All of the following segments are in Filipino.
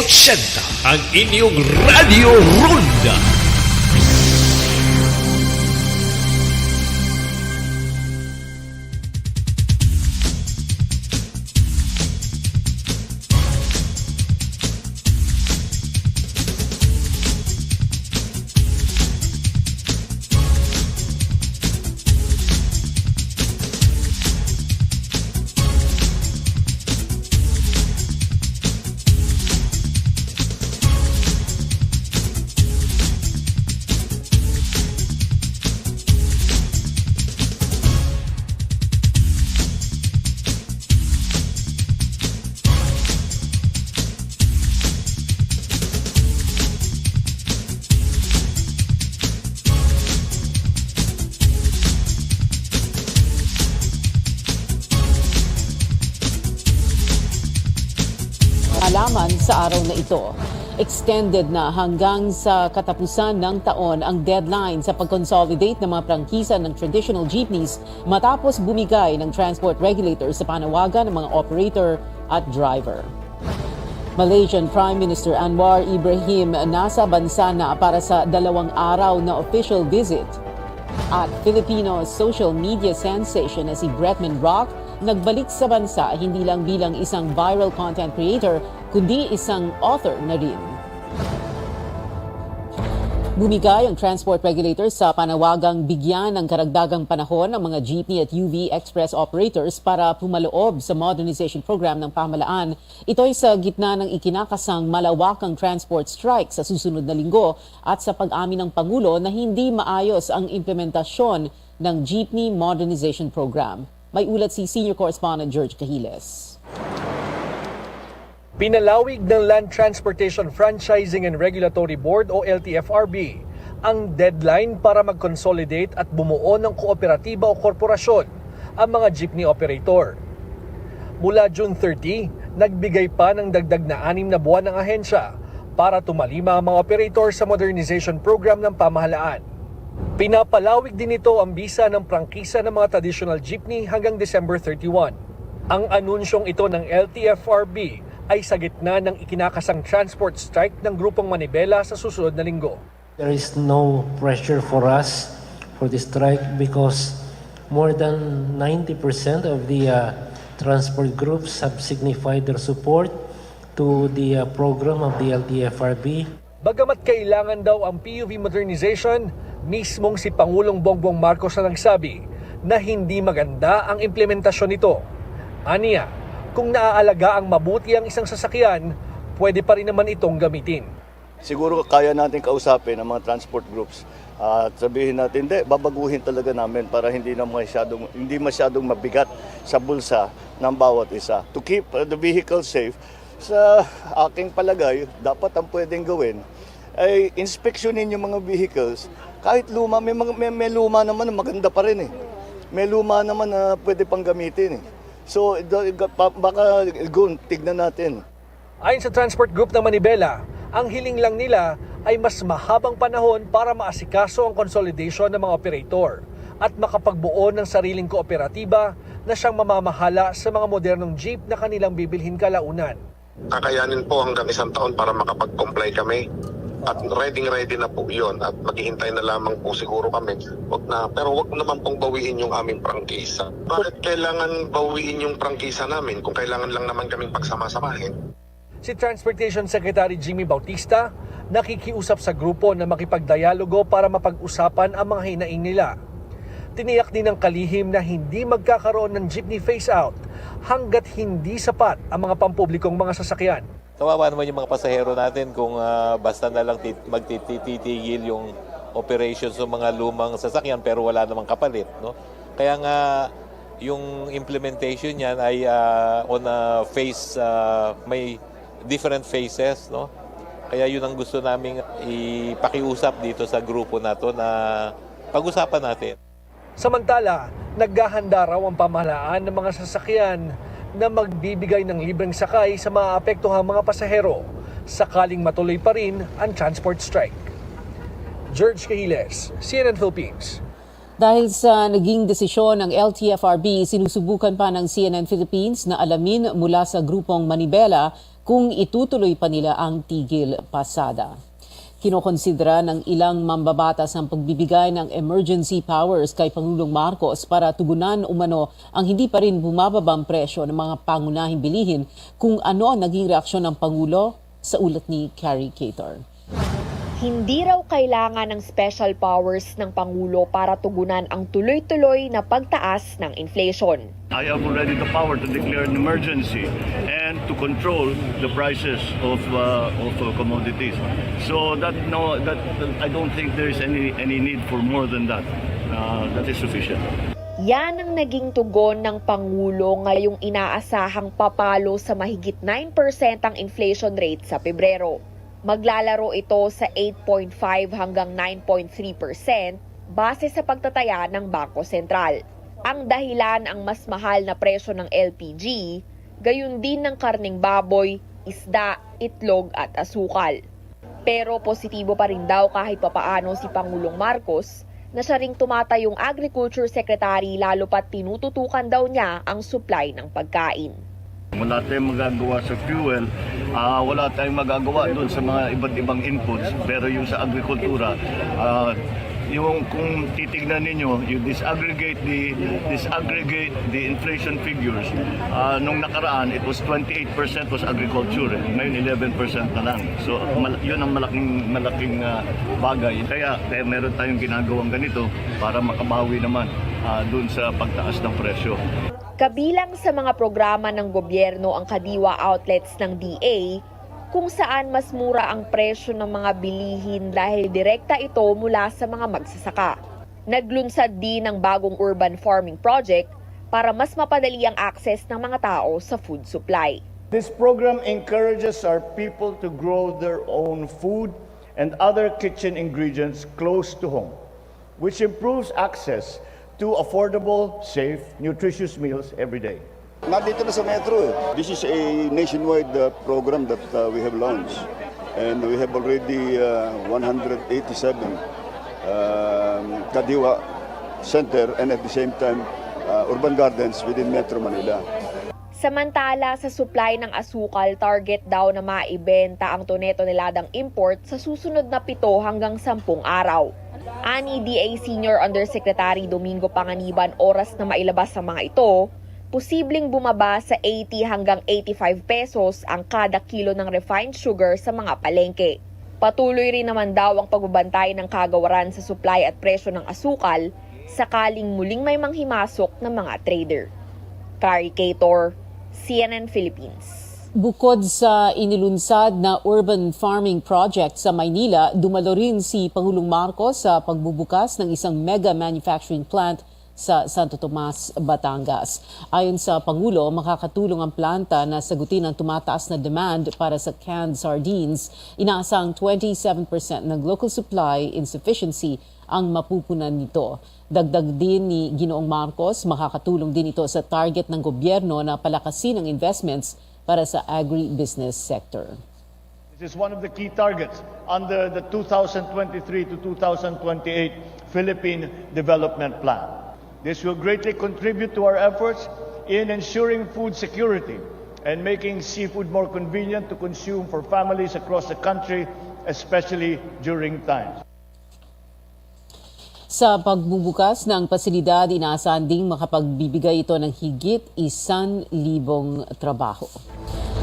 80, ang inyong Radio Ronda. Alaman sa araw na ito, extended na hanggang sa katapusan ng taon ang deadline sa pag-consolidate ng mga prangkisa ng traditional jeepneys matapos bumigay ng transport regulator sa panawagan ng mga operator at driver. Malaysian Prime Minister Anwar Ibrahim nasa bansa na para sa 2 araw na official visit. At Filipino social media sensation na si Bretman Rock nagbalik sa bansa hindi lang bilang isang viral content creator, kundi isang author na rin. Bumigay ang transport regulator sa panawagang bigyan ng karagdagang panahon ang mga jeepney at UV express operators para pumaloob sa modernization program ng pamahalaan. Ito'y sa gitna ng ikinakasang malawakang transport strike sa susunod na linggo at sa pag-amin ng Pangulo na hindi maayos ang implementasyon ng jeepney modernization program. May ulat si Senior Correspondent George Cahiles. Pinalawig ng Land Transportation Franchising and Regulatory Board o LTFRB ang deadline para mag-consolidate at bumuo ng kooperatiba o korporasyon ang mga jeepney operator. Mula June 30, nagbigay pa ng dagdag na 6 na buwan ng ahensya para tumalima ang mga operator sa modernization program ng pamahalaan. Pinapalawig din ito ang bisa ng prangkisa ng mga traditional jeepney hanggang December 31. Ang anunsyong ito ng LTFRB ay sa gitna ng ikinakasang transport strike ng grupong Manibela sa susunod na linggo. There is no pressure for us for the strike because more than 90% of the transport groups have signified their support to the program of the LTFRB. Bagamat kailangan daw ang PUV modernization, mismong si Pangulong Bongbong Marcos na nagsabi na hindi maganda ang implementasyon nito. Aniya, kung naaalaga ang mabuti ang isang sasakyan, pwede pa rin naman itong gamitin. Siguro kaya natin kausapin ang mga transport groups at sabihin natin, babaguhin talaga namin para hindi masyadong mabigat sa bulsa ng bawat isa. To keep the vehicle safe, sa aking palagay, dapat ang pwedeng gawin ay inspeksyonin yung mga vehicles. Kahit luma, may luma naman na maganda pa rin eh. May luma naman na pwede pang gamitin eh. So baka tignan natin. Ayon sa transport group ng Manibela, ang hiling lang nila ay mas mahabang panahon para maasikaso ang consolidation ng mga operator at makapagbuo ng sariling kooperatiba na siyang mamamahala sa mga modernong jeep na kanilang bibilhin kalaunan. Kakayanin po hanggang 1 taon para makapag-comply kami. At ready na po yun at maghihintay na lamang po siguro kami. Pero wag naman pong bawiin yung aming prangkisa. Bakit kailangan bawiin yung prangkisa namin kung kailangan lang naman kaming pagsama-samahin? Si Transportation Secretary Jimmy Bautista nakikiusap sa grupo na makipagdialogo para mapag-usapan ang mga hinaing nila. Tiniyak din ng kalihim na hindi magkakaroon ng jeepney phase-out hanggat hindi sapat ang mga pampublikong mga sasakyan. Kawawa naman yung mga pasahero natin kung basta na lang magtititigil yung operations ng mga lumang sasakyan pero wala namang kapalit. No? Kaya nga yung implementation niyan ay on a phase, may different phases. No? Kaya yun ang gusto naming ipakiusap dito sa grupo na to na pag-usapan natin. Samantala, naghahanda raw ang pamahalaan ng mga sasakyan na magbibigay ng libreng sakay sa maapektuhang mga pasahero sakaling matuloy pa rin ang transport strike. George Cahiles, CNN Philippines. Dahil sa naging desisyon ng LTFRB, sinusubukan pa ng CNN Philippines na alamin mula sa grupong Manibela kung itutuloy pa nila ang tigil pasada. Kinokonsidera ng ilang mambabatas ang pagbibigay ng emergency powers kay Pangulong Marcos para tugunan umano ang hindi pa rin bumababang presyo ng mga pangunahing bilihin kung ano ang naging reaksyon ng Pangulo sa ulat ni Carrie Cator. Hindi raw kailangan ng special powers ng Pangulo para tugunan ang tuloy-tuloy na pagtaas ng inflation. I have already the power to declare an emergency and to control the prices of commodities. So that I don't think there is any need for more than that. That is sufficient. Yan ang naging tugon ng Pangulo ngayong inaasahang papalo sa mahigit 9% ang inflation rate sa Pebrero. Maglalaro ito sa 8.5 hanggang 9.3% base sa pagtataya ng Bangko Sentral. Ang dahilan ang mas mahal na presyo ng LPG, gayon din ng karning baboy, isda, itlog at asukal. Pero positibo pa rin daw kahit papaano si Pangulong Marcos na siya ring tumatayong Agriculture Secretary lalo pat tinututukan daw niya ang supply ng pagkain. Wala tayong magagawa sa fuel, wala tayong magagawa doon sa mga iba't ibang inputs. Pero yung sa agrikultura, yung kung titignan ninyo, you disaggregate the inflation figures. Nung nakaraan, it was 28% was agriculture. Ngayon 11% na lang. So yun ang malaking bagay. Kaya meron tayong ginagawang ganito para makabawi naman doon sa pagtaas ng presyo. Kabilang sa mga programa ng gobyerno ang kadiwa outlets ng DA kung saan mas mura ang presyo ng mga bilihin dahil direkta ito mula sa mga magsasaka. Naglunsad din ng bagong urban farming project para mas mapadali ang access ng mga tao sa food supply. This program encourages our people to grow their own food and other kitchen ingredients close to home, which improves access to affordable, safe, nutritious meals every day. Nandito na sa Metro. This is a nationwide program that we have launched. And we have already 187 Kadiwa Center and at the same time urban gardens within Metro Manila. Samantala sa supply ng asukal, target daw na maibenta ang tonelalang import sa susunod na 7 hanggang 10 araw. Ani DA Senior Undersecretary Domingo Panganiban, oras na mailabas ang mga ito, posibleng bumaba sa 80 hanggang 85 pesos ang kada kilo ng refined sugar sa mga palengke. Patuloy rin naman daw ang pagbabantay ng kagawaran sa supply at presyo ng asukal sakaling muling may manghimasok ng mga trader. Carrie Cator, CNN Philippines. Bukod sa inilunsad na urban farming project sa Maynila, dumalo rin si Pangulong Marcos sa pagbubukas ng isang mega manufacturing plant sa Santo Tomas, Batangas. Ayon sa Pangulo, makakatulong ang planta na sagutin ang tumataas na demand para sa canned sardines. Inaasang 27% ng local supply insufficiency ang mapupunan nito. Dagdag din ni Ginoong Marcos, makakatulong din ito sa target ng gobyerno na palakasin ang investments para sa agri-business sector. This is one of the key targets under the 2023 to 2028 Philippine Development Plan. This will greatly contribute to our efforts in ensuring food security and making seafood more convenient to consume for families across the country, especially during times. Sa pagbubukas ng pasilidad, inaasahan ding makapagbibigay ito ng higit 1,000 trabaho.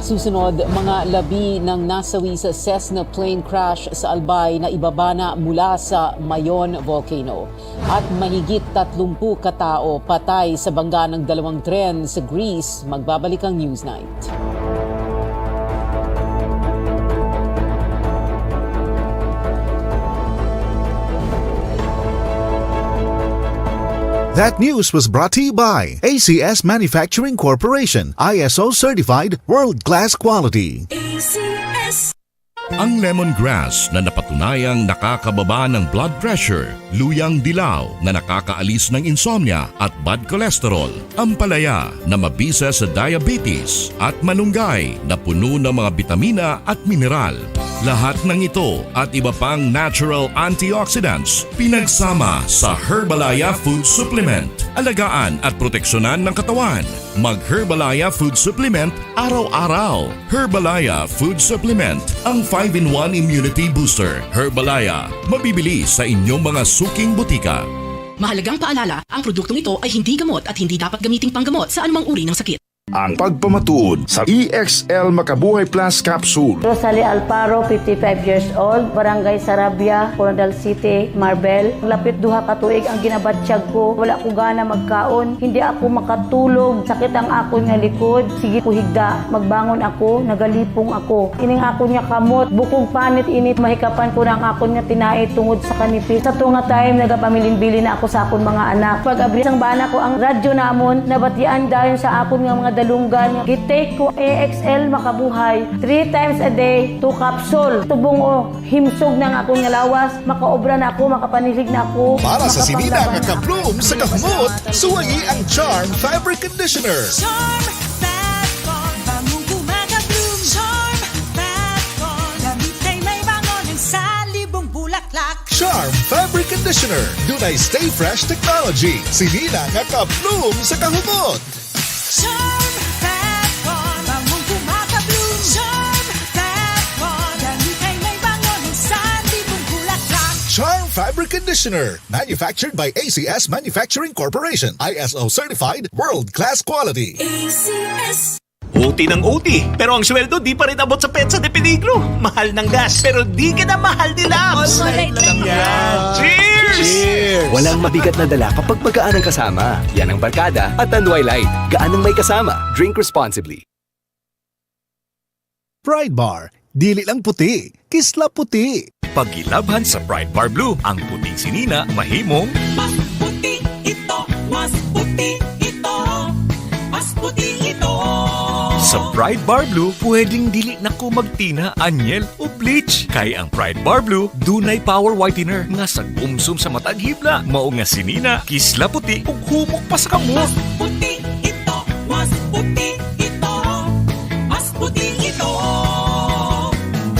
Susunod, mga labi ng nasawi sa Cessna plane crash sa Albay na ibabana mula sa Mayon Volcano. At mahigit 30 katao patay sa bangga ng 2 tren sa Greece. Magbabalik ang Newsnight. That news was brought to you by ACS Manufacturing Corporation, ISO certified world-class quality. ACS. Ang lemongrass na napatunayang nakakababa ng blood pressure, luyang dilaw na nakakaalis ng insomnia at bad cholesterol, ampalaya na mabisa sa diabetes at malunggay na puno ng mga bitamina at mineral. Lahat ng ito at iba pang natural antioxidants pinagsama sa Herbalaya Food Supplement. Alagaan at proteksyonan ng katawan. Mag-Herbalaya Food Supplement araw-araw. Herbalaya Food Supplement, ang 5-in-1 immunity booster. Herbalaya, mabibili sa inyong mga suking butika. Mahalagang paalala, ang produktong ito ay hindi gamot at hindi dapat gamiting panggamot sa anumang uri ng sakit. Ang pagpamatuod sa EXL Makabuhay Plus Capsule. Rosalie Alparo, 55 years old, Barangay Sarabia, Coronadal City, Marbel. Lapit duha ka tuig ang ginabatsyag ko. Wala ko gana magkaon. Hindi ako makatulog. Sakit ang ako nga likod. Sige ko higda. Magbangon ako, nagalipong ako. Ining ako niya kamot. Bukog panit init. Mahikapan ko ng ako niya tinai tungod sa kanipis. Sa tunga time, nagapamilin-bili na ako sa akong mga anak. Pag abri sang bana ko ang radyo namon, nabatian dahil sa akon nga mga dalunggan. Gitake ko EXL Makabuhay 3 times a day, 2 capsule. Tubong o himsog ng akong lawas, makaobra na ako, makapanilig na ako. Para sa sinina nga ka-bloom sa kahumot, suwayi ang Charm Fabric Conditioner. Charm Fat Con, bamong kumaka-bloom. Charm Fat Con, damit ay may bangon ng salibong bulaklak. Charm Fabric Conditioner. Dunay Stay Fresh Technology. Sinina nga ka-bloom sa kahumot. Charm Fat Con, bamong kumaka-bloom. Charm Fat Con, damit ay may bangon ng salibong bulaklak. Charm Fabric Conditioner. Manufactured by ACS Manufacturing Corporation. ISO certified, world-class quality. ACS. OT ng OT, pero ang sweldo di pa rin abot sa petsa de peligro. Mahal ng gas, pero di ka na mahal ni Labs. Alright lang yan. Cheers! Walang mabigat na dala kapag magaan ang kasama. Yan ang barkada at Tanduay Light. Gaan ang may kasama. Drink responsibly. Pride Bar. Dili lang puti, kisla puti. Pagilabhan sa Pride Bar Blue, ang puting sinina mahimong Mas puti ito, mas puti ito, mas puti ito. sa Pride Bar Blue, pwedeng dili na ko magtina, anyel o bleach. Kay ang Pride Bar Blue, dunay power whitener nga sa gumsum sa matag hibla, mao nga sinina, kisla puti ug humok pa sa kamot. Mas puti ito, mas puti ito, mas puti ito.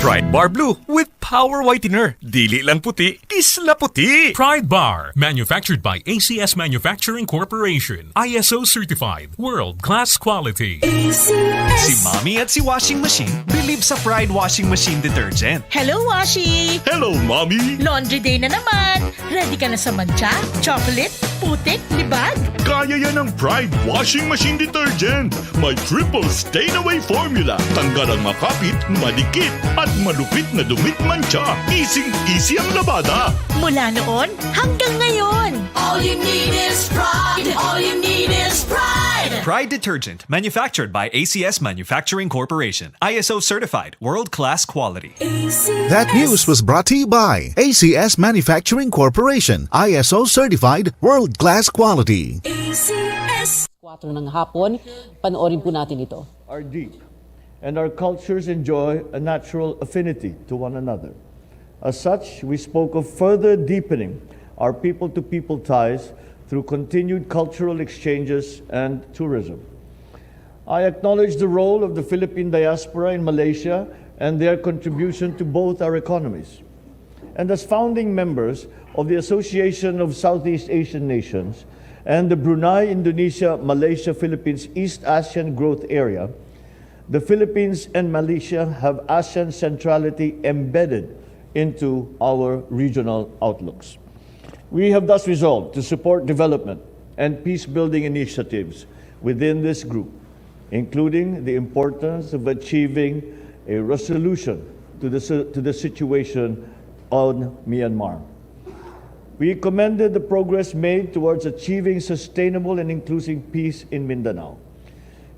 Pride Bar Blue with power whitener. Dili lang puti, kisla puti. Pride Bar, manufactured by ACS Manufacturing Corporation. ISO certified, world-class quality. ACS. Si Mommy at si Washing Machine believe sa Pride Washing Machine Detergent. Hello, Washi! Hello, Mommy! Laundry day na naman. Ready ka na sa mancha, chocolate, putik, libag? Kaya yan ang Pride Washing Machine Detergent. May triple stain-away formula. Tanggal ang makapit, madikit, at malupit na dumit mancha. Easy ang labada. Mula noon hanggang ngayon. All you need is pride. All you need is pride. Pride Detergent, manufactured by ACS Manufacturing Corporation. ISO certified, world-class quality. ACS. That news was brought to you by ACS Manufacturing Corporation. ISO certified, world-class quality. ACS. 4 ng hapon, panoorin po natin ito. Are deep, and our cultures enjoy a natural affinity to one another. As such, we spoke of further deepening our people-to-people ties through continued cultural exchanges and tourism. I acknowledge the role of the Philippine diaspora in Malaysia and their contribution to both our economies. And as founding members of the Association of Southeast Asian Nations and the Brunei, Indonesia, Malaysia, Philippines East Asian Growth Area, the Philippines and Malaysia have ASEAN centrality embedded into our regional outlooks. We have thus resolved to support development and peace-building initiatives within this group, including the importance of achieving a resolution to the situation on Myanmar. We commended the progress made towards achieving sustainable and inclusive peace in Mindanao.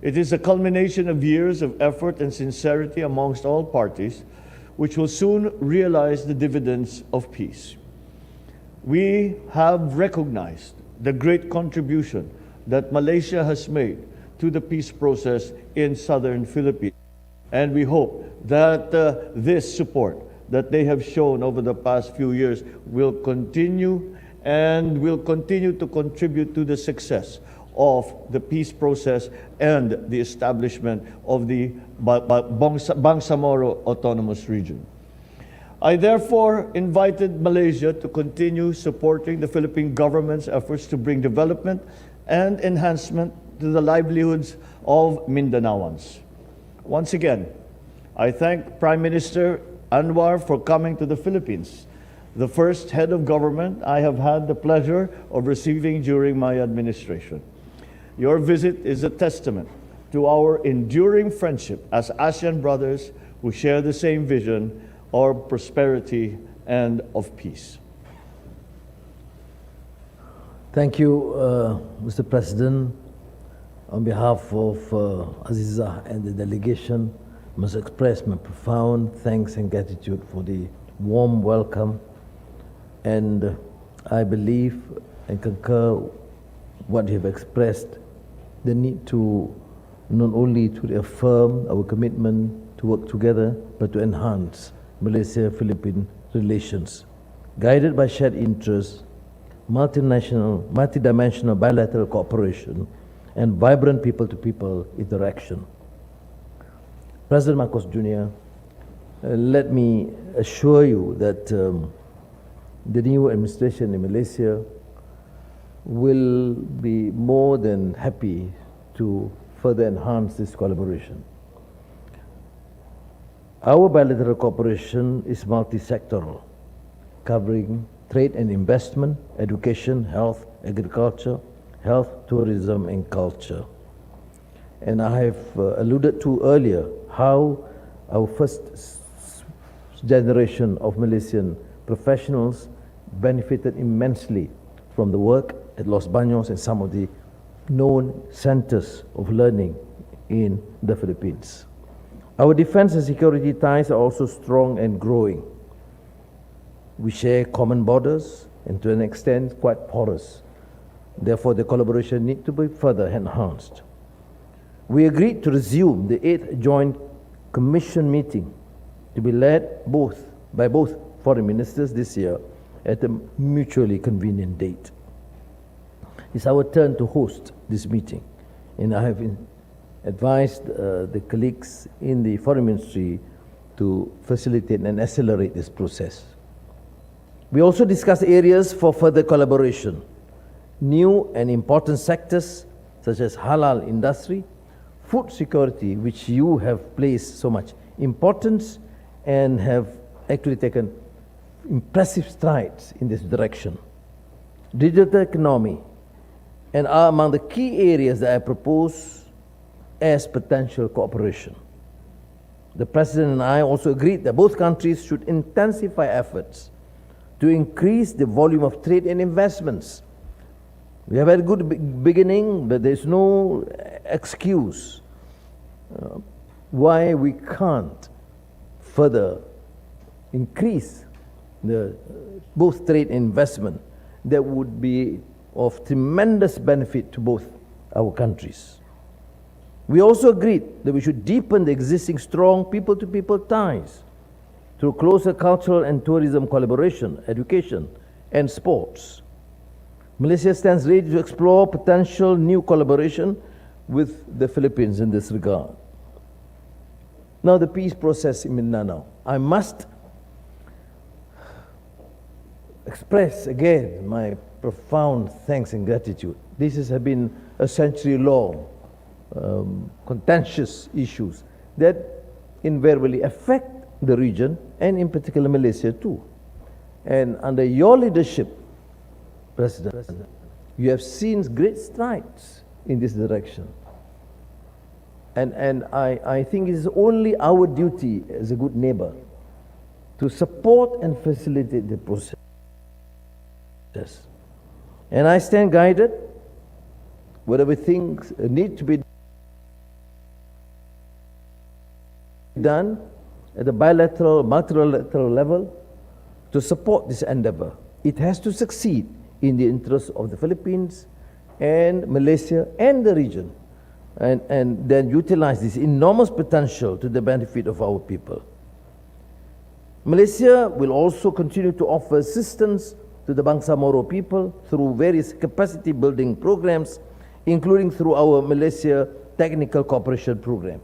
It is a culmination of years of effort and sincerity amongst all parties, which will soon realize the dividends of peace. We have recognized the great contribution that Malaysia has made to the peace process in southern Philippines, and we hope that this support that they have shown over the past few years will continue and will continue to contribute to the success of the peace process and the establishment of the Bangsamoro Autonomous Region. I therefore invited Malaysia to continue supporting the Philippine government's efforts to bring development and enhancement to the livelihoods of Mindanaoans. Once again, I thank Prime Minister Anwar for coming to the Philippines, the first head of government I have had the pleasure of receiving during my administration. Your visit is a testament to our enduring friendship as ASEAN brothers who share the same vision of prosperity and of peace. Thank you, Mr. President. On behalf of Aziza and the delegation, I must express my profound thanks and gratitude for the warm welcome. And I believe and concur what you have expressed, the need to not only to reaffirm our commitment to work together, but to enhance Malaysia-Philippine relations, guided by shared interests, multidimensional bilateral cooperation, and vibrant people-to-people interaction. President Marcos Jr., let me assure you that the new administration in Malaysia will be more than happy to further enhance this collaboration. Our bilateral cooperation is multi-sectoral, covering trade and investment, education, health, agriculture, health, tourism, and culture. And I have alluded to earlier how our first generation of Malaysian professionals benefited immensely from the work at Los Baños and some of the known centers of learning in the Philippines. Our defense and security ties are also strong and growing. We share common borders and to an extent quite porous. Therefore, the collaboration needs to be further enhanced. We agreed to resume the 8th Joint Commission meeting to be led by both foreign ministers this year at a mutually convenient date. It's our turn to host this meeting, and I have advised the colleagues in the Foreign Ministry to facilitate and accelerate this process. We also discussed areas for further collaboration, new and important sectors such as halal industry, food security, which you have placed so much importance and have actually taken impressive strides in this direction. Digital economy, and are among the key areas that I propose as potential cooperation. The President and I also agreed that both countries should intensify efforts to increase the volume of trade and investments. We have had a good beginning, but there's no excuse why we can't further increase the both trade and investment that would be of tremendous benefit to both our countries. We also agreed that we should deepen the existing strong people-to-people ties through closer cultural and tourism collaboration, education, and sports. Malaysia stands ready to explore potential new collaboration with the Philippines in this regard. Now, the peace process in Mindanao. I must express again my profound thanks and gratitude. This has been a century-long contentious issues that invariably affect the region and in particular Malaysia too. And under your leadership, President, you have seen great strides in this direction. And I think it is only our duty as a good neighbor to support and facilitate the process. And I stand guided, whatever things need to be done at the bilateral, multilateral level to support this endeavor. It has to succeed in the interest of the Philippines and Malaysia and the region, and then utilize this enormous potential to the benefit of our people. Malaysia will also continue to offer assistance to the Bangsa Moro people through various capacity building programs, including through our Malaysia Technical Cooperation Program.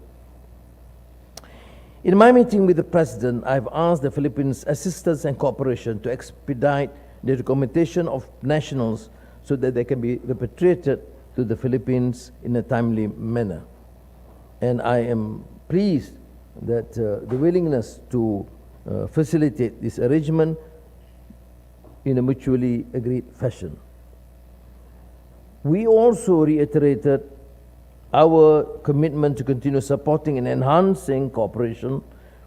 In my meeting with the President, I've asked the Philippines assistance and cooperation to expedite the documentation of nationals so that they can be repatriated to the Philippines in a timely manner. And I am pleased that the willingness to facilitate this arrangement in a mutually agreed fashion. We also reiterated our commitment to continue supporting and enhancing cooperation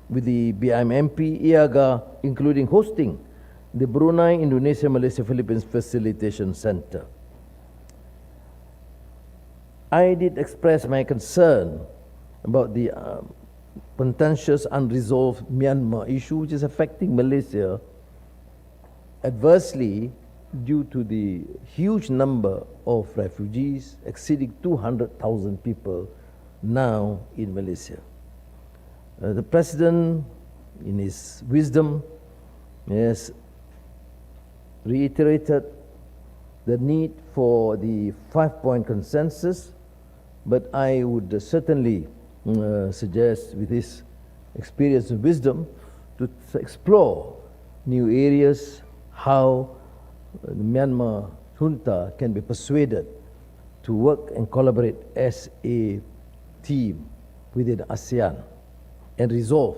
with the BIMMP, IAGA, including hosting the Brunei, Indonesia, Malaysia, Philippines Facilitation Center. I did express my concern about the contentious, unresolved Myanmar issue, which is affecting Malaysia adversely due to the huge number of refugees, exceeding 200,000 people now in Malaysia. The President, in his wisdom, has reiterated the need for the 5-point consensus, but I would certainly suggest, with his experience and wisdom, to explore new areas, how the Myanmar junta can be persuaded to work and collaborate as a team within ASEAN and resolve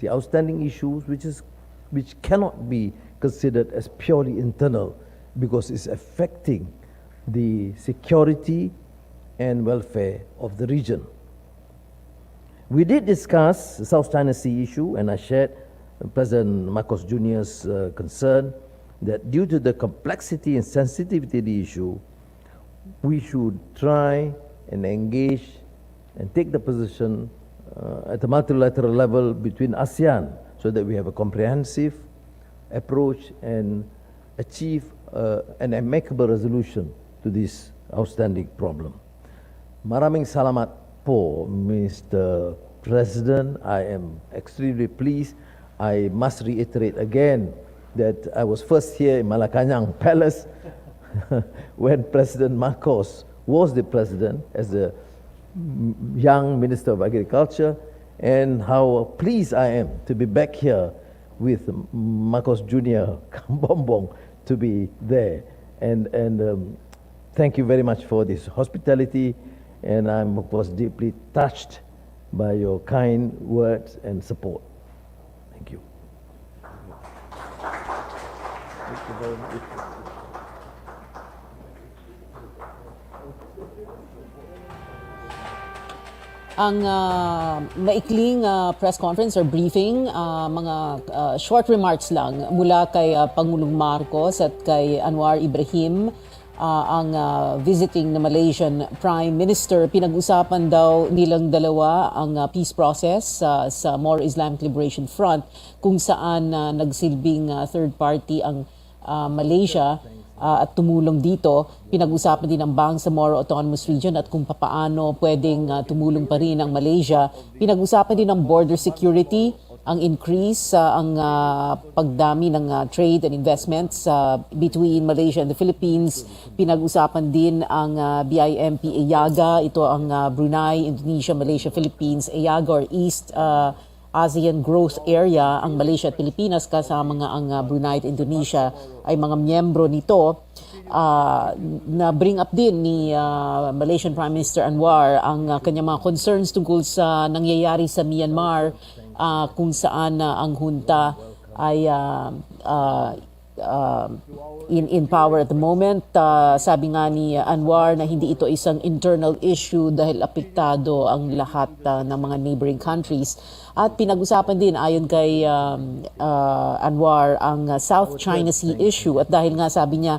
the outstanding issues which cannot be considered as purely internal because it's affecting the security and welfare of the region. We did discuss the South China Sea issue, and I shared President Marcos Jr.'s concern that due to the complexity and sensitivity of the issue, we should try and engage and take the position at the multilateral level between ASEAN so that we have a comprehensive approach and achieve an amicable resolution to this outstanding problem. Maraming salamat po, Mr. President. I am extremely pleased. I must reiterate again that I was first here in Malacañang Palace when President Marcos was the president as the young Minister of Agriculture, and how pleased I am to be back here with Marcos Jr. Kambombong to be there. And thank you very much for this hospitality, and I'm of course deeply touched by your kind words and support. Thank you. Ang maikling press conference or briefing, mga short remarks lang mula kay Pangulong Marcos at kay Anwar Ibrahim, ang visiting na Malaysian Prime Minister. Pinag-usapan daw nilang dalawa ang peace process sa More Islamic Liberation Front, kung saan nagsilbing third party ang Malaysia at tumulong dito. Pinag-usapan din ang bang sa Moro Autonomous Region at kung papaano pwedeng tumulong pa rin ang Malaysia. Pinag-usapan din ang border security, ang increase, ang pagdami ng trade and investments between Malaysia and the Philippines. Pinag-usapan din ang BIMP IAGA, ito ang Brunei, Indonesia, Malaysia, Philippines, IAGA or East ASEAN Growth Area. Ang Malaysia at Pilipinas kasama nga ang Brunei at Indonesia ay mga miyembro nito. Na bring up din ni Malaysian Prime Minister Anwar ang kanyang mga concerns tungkol sa nangyayari sa Myanmar, kung saan ang junta ay in power at the moment. Sabi nga ni Anwar na hindi ito isang internal issue dahil apektado ang lahat ng mga neighboring countries. At pinag-usapan din ayon kay Anwar ang South China Sea issue, at dahil nga sabi niya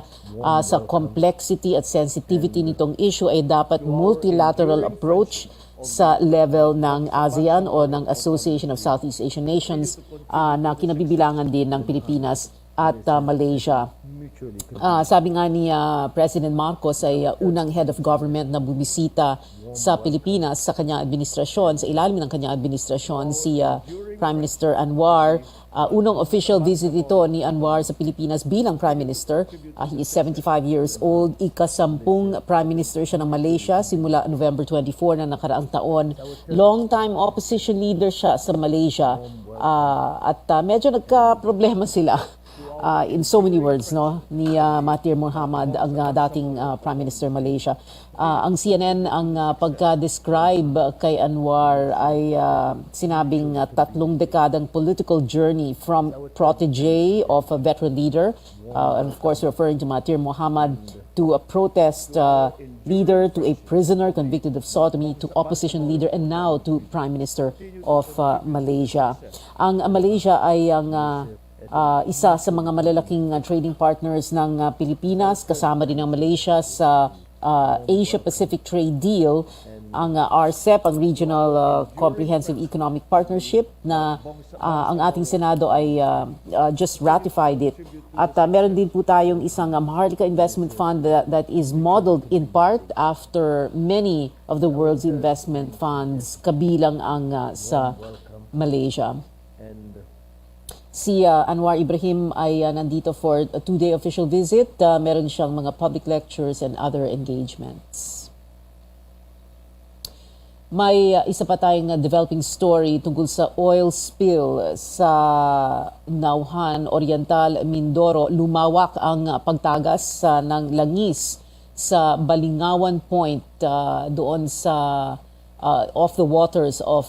sa complexity at sensitivity nitong issue ay dapat multilateral approach sa level ng ASEAN o ng Association of Southeast Asian Nations na kinabibilangan din ng Pilipinas at Malaysia. Sabi nga ni President Marcos ay unang head of government na bumisita sa Pilipinas sa kanyang administrasyon, sa ilalim ng kanyang administrasyon, si Prime Minister Anwar. Unang official visit ito ni Anwar sa Pilipinas bilang Prime Minister. He is 75 years old. Ika-10 Prime Minister siya ng Malaysia simula November 24 na nakaraang taon. Long-time opposition leader siya sa Malaysia. At medyo nagka-problema sila. In so many words, no, ni Mahathir Mohamad, ang dating Prime Minister Malaysia. Ang CNN, ang pagka-describe kay Anwar ay sinabing 3 dekadang political journey from protege of a veteran leader, and of course referring to Mahathir Mohamad, to a protest leader, to a prisoner convicted of sodomy, to opposition leader, and now to Prime Minister of Malaysia. Ang Malaysia ay ang isa sa mga malalaking trading partners ng Pilipinas, kasama din ng Malaysia sa Asia-Pacific Trade Deal, ang RCEP, ang Regional Comprehensive Economic Partnership, na ang ating Senado ay just ratified it. At meron din po tayong isang Maharlika Investment Fund that is modeled in part after many of the world's investment funds, kabilang ang sa Malaysia. Si Anwar Ibrahim ay nandito for a 2-day official visit. Meron siyang mga public lectures and other engagements. May isa pa tayong developing story tungkol sa oil spill sa Nauhan Oriental, Mindoro. Lumawak ang pagtagas ng langis sa Balingawan Point doon sa off the waters of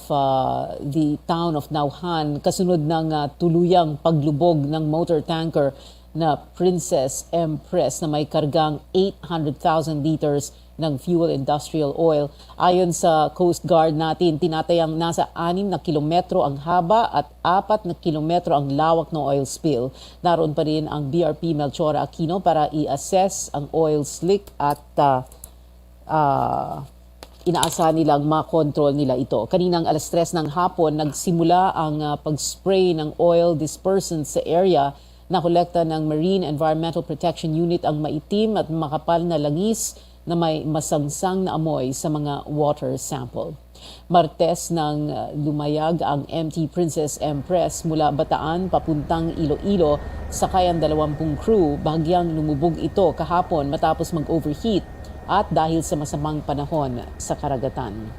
the town of Nauhan, kasunod ng tuluyang paglubog ng motor tanker na Princess Empress na may kargang 800,000 liters ng fuel industrial oil. Ayon sa Coast Guard natin, tinatayang nasa 6 na kilometro ang haba at 4 na kilometro ang lawak ng oil spill. Naroon pa rin ang BRP Melchora Aquino para i-assess ang oil slick at inaasahan nilang makontrol nila ito. Kaninang 3:00 ng hapon, nagsimula ang pag-spray ng oil dispersant sa area. Nakolekta ng Marine Environmental Protection Unit ang maitim at makapal na langis na may masangsang na amoy sa mga water sample. Martes nang lumayag ang MT Princess Empress mula Bataan papuntang Iloilo, sakay ang 20 crew. Bahagyang lumubog ito kahapon matapos mag-overheat at dahil sa masamang panahon sa karagatan.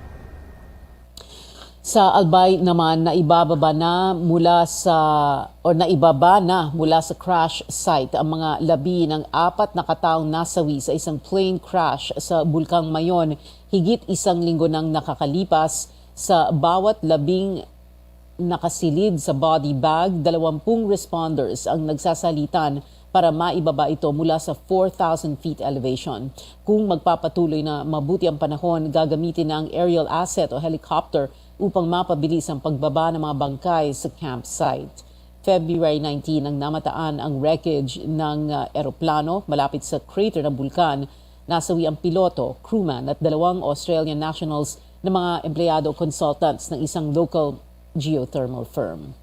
Sa Albay naman, naibaba na mula sa crash site ang mga labi ng 4 na kataong nasawi sa isang plane crash sa Bulkang Mayon. Higit 1 linggo nang nakakalipas, sa bawat labing nakasilid sa body bag, 20 responders ang nagsasalitan para maibaba ito mula sa 4,000 feet elevation. Kung magpapatuloy na mabuti ang panahon, gagamitin na ang aerial asset o helicopter upang mapabilis ang pagbaba ng mga bangkay sa campsite. February 19 nang namataan ang wreckage ng eroplano malapit sa crater ng bulkan. Nasawi ang piloto, crewman at 2 Australian nationals na mga empleyado consultants ng isang local geothermal firm.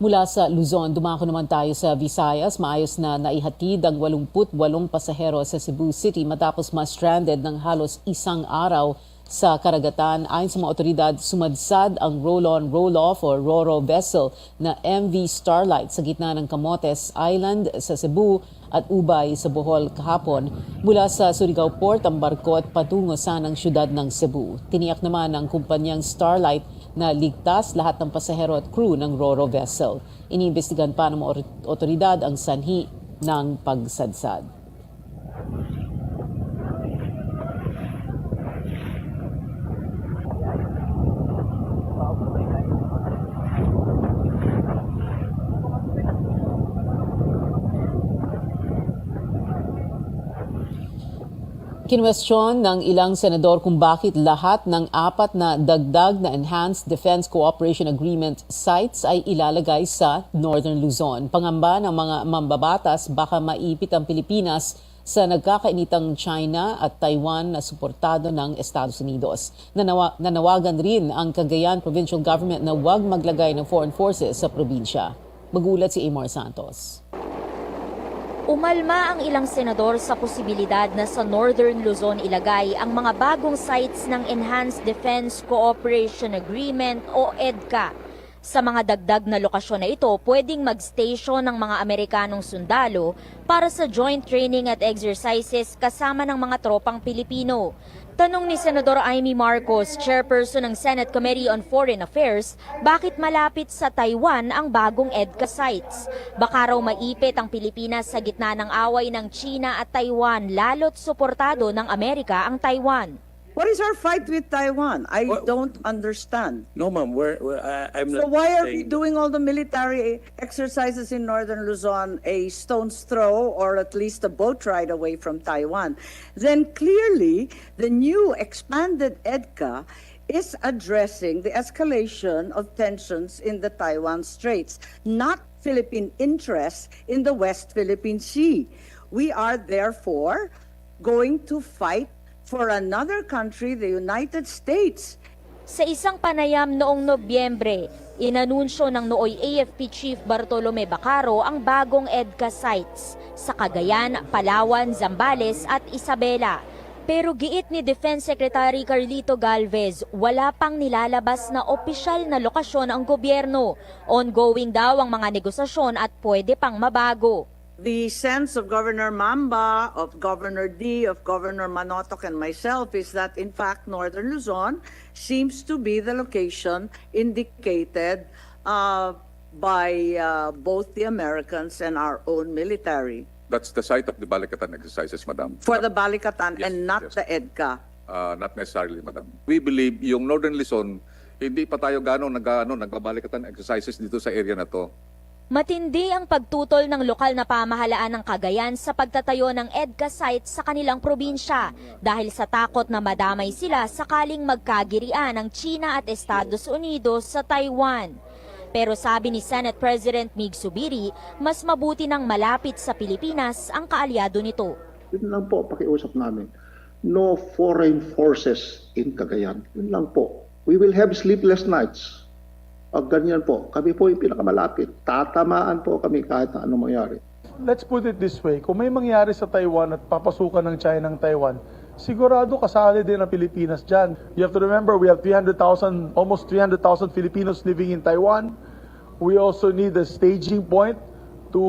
Mula sa Luzon, dumako naman tayo sa Visayas. Maayos na naihatid ang 88 pasahero sa Cebu City matapos ma-stranded ng halos 1 araw sa karagatan. Ayon sa mga otoridad, sumadsad ang roll-on, roll-off o RoRo vessel na MV Starlight sa gitna ng Camotes Island sa Cebu at Ubay sa Bohol kahapon. Mula sa Surigao Port ang barko at patungo sanang syudad ng Cebu. Tiniyak naman ng kumpanyang Starlight na ligtas lahat ng pasahero at crew ng RoRo vessel. Iniimbestigahan pa ng mga otoridad ang sanhi ng pagsadsad. Kinwestiyon ng ilang senador kung bakit lahat ng 4 na dagdag na Enhanced Defense Cooperation Agreement sites ay ilalagay sa Northern Luzon. Pangamba ng mga mambabatas, baka maipit ang Pilipinas sa nagkakainitang China at Taiwan na suportado ng Estados Unidos. Nanawagan rin ang Cagayan Provincial Government na huwag maglagay ng foreign forces sa probinsya. Magulat si Amor Santos. Umalma ang ilang senador sa posibilidad na sa Northern Luzon ilagay ang mga bagong sites ng Enhanced Defense Cooperation Agreement o EDCA. Sa mga dagdag na lokasyon na ito, pwedeng mag-station ng mga Amerikanong sundalo para sa joint training at exercises kasama ng mga tropang Pilipino. Tanong ni Senador Amy Marcos, chairperson ng Senate Committee on Foreign Affairs, bakit malapit sa Taiwan ang bagong EDCA sites? Baka raw maipit ang Pilipinas sa gitna ng away ng China at Taiwan, lalo't suportado ng Amerika ang Taiwan. What is our fight with Taiwan? I don't understand. No, ma'am. I'm So not why are we saying- doing all the military exercises in northern Luzon a stone's throw or at least a boat ride away from Taiwan? Then clearly, the new expanded EDCA is addressing the escalation of tensions in the Taiwan Straits, not Philippine interests in the West Philippine Sea. We are therefore going to fight for another country, the United States. Sa isang panayam noong Nobyembre, inanunsyo ng nooy AFP Chief Bartolome Bacaro ang bagong EDCA sites sa Cagayan, Palawan, Zambales at Isabela. Pero giit ni Defense Secretary Carlito Galvez, wala pang nilalabas na opisyal na lokasyon ang gobyerno. Ongoing daw ang mga negosasyon at pwede pang mabago. The sense of Governor Mamba, of Governor D, of Governor Manotoc, and myself is that, in fact, Northern Luzon seems to be the location indicated by both the Americans and our own military. That's the site of the Balikatan exercises, Madam. For the Balikatan and not yes. the EDCA. Not necessarily, Madam. We believe yung Northern Luzon, hindi pa tayo nagbabalikatan exercises dito sa area na to. Matindi ang pagtutol ng lokal na pamahalaan ng Cagayan sa pagtatayo ng EDCA site sa kanilang probinsya dahil sa takot na madamay sila sakaling magkagirian ng China at Estados Unidos sa Taiwan. Pero sabi ni Senate President Mig Zubiri, mas mabuti nang malapit sa Pilipinas ang kaalyado nito. Yun lang po, pakiusap namin. No foreign forces in Cagayan. Yun lang po. We will have sleepless nights. Pag ganyan po, kami po yung pinakamalapit. Tatamaan po kami kahit na anong mangyari. Let's put it this way, kung may mangyari sa Taiwan at papasukan ng China ng Taiwan, sigurado kasali din ang Pilipinas dyan. You have to remember, we have almost 300,000 Filipinos living in Taiwan. We also need a staging point to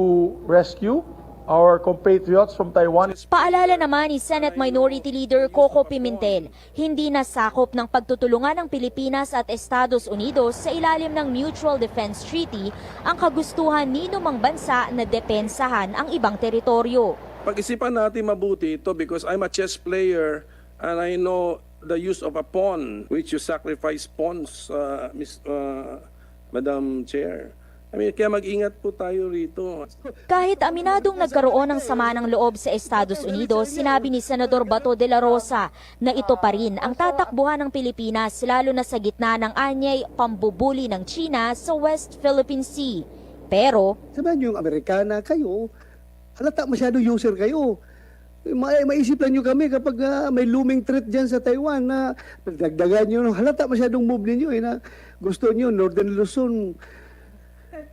rescue our compatriots from Taiwan. Paalala naman ni Senate Minority Leader Coco Pimentel, hindi nasakop ng pagtutulungan ng Pilipinas at Estados Unidos sa ilalim ng Mutual Defense Treaty ang kagustuhan ni numang bansa na depensahan ang ibang teritoryo. Pag-isipan natin mabuti ito because I'm a chess player and I know the use of a pawn, which you sacrifice pawns, Madam Chair. Kaya mag-ingat po tayo rito. Kahit aminadong nagkaroon ng sama ng loob sa Estados Unidos, sinabi ni Senador Bato de la Rosa na ito pa rin ang tatakbuhan ng Pilipinas lalo na sa gitna ng anyay pambubuli ng China sa West Philippine Sea. Pero, sabihan niyo yung Amerikana, kayo, halata masyadong user kayo. Maisip lang nyo kami kapag may looming threat dyan sa Taiwan na dagdagan nyo, halata masyadong move ninyo na gusto nyo, Northern Luzon,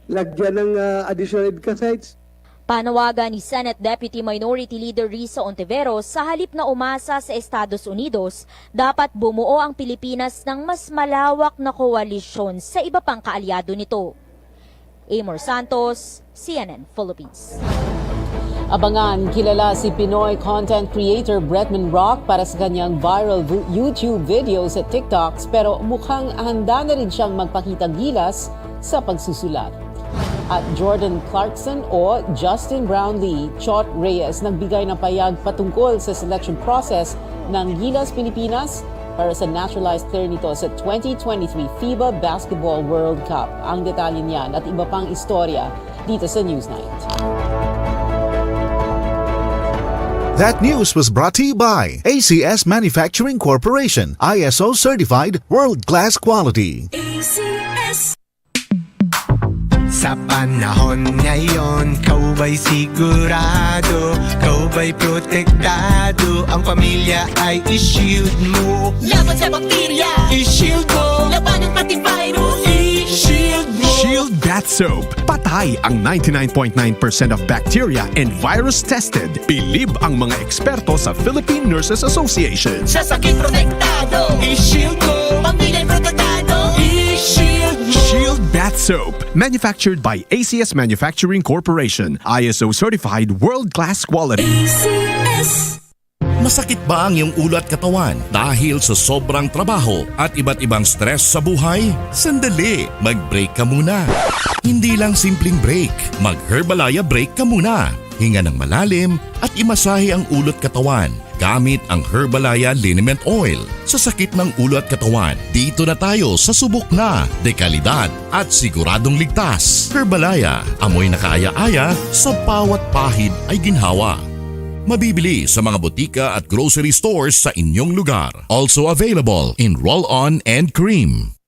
lagyan ng additional EDCA sites. Panawagan ni Senate Deputy Minority Leader Risa Ontiveros sa halip na umasa sa Estados Unidos, dapat bumuo ang Pilipinas ng mas malawak na koalisyon sa iba pang kaalyado nito. Amor Santos, CNN Philippines. Abangan, kilala si Pinoy content creator Bretman Rock para sa kanyang viral YouTube videos at TikToks pero mukhang handa na rin siyang magpakita gilas sa pagsusulat. At Jordan Clarkson o Justin Brownlee, Chot Reyes nagbigay ng payag patungkol sa selection process ng Gilas Pilipinas para sa naturalized player nito sa 2023 FIBA Basketball World Cup. Ang detalye niyan at iba pang istorya dito sa Newsnight. That news was brought to you by ACS Manufacturing Corporation, ISO certified world-class quality. ACS. Sa panahon ngayon, kau ba'y sigurado? Kau ba'y protektado? Ang pamilya ay i-shield mo. Laban sa bakterya, I-shield mo. laban ng pati virus, I-shield mo. Shield Bath Soap. Patay ang 99.9% of bacteria and virus tested. Bilib ang mga eksperto sa Philippine Nurses Association. sa sakit protektado, I-shield mo. pamilya protektado, I-shield mo. Shield Bath Soap, manufactured by ACS Manufacturing Corporation, ISO certified world-class quality. Masakit ba ang iyong ulo at katawan dahil sa sobrang trabaho at iba't ibang stress sa buhay? Sandali, mag-break ka muna. Hindi lang simpleng break, mag-Herbalaya break ka muna. Hinga ng malalim at imasahe ang ulo at katawan gamit ang Herbalaya Liniment Oil. Sa sakit ng ulo at katawan, dito na tayo sa subok na, dekalidad at siguradong ligtas. Herbalaya, amoy na kaaya-aya, sa bawat pahid ay ginhawa. Mabibili sa mga botika at grocery stores sa inyong lugar. Also available in roll-on and cream.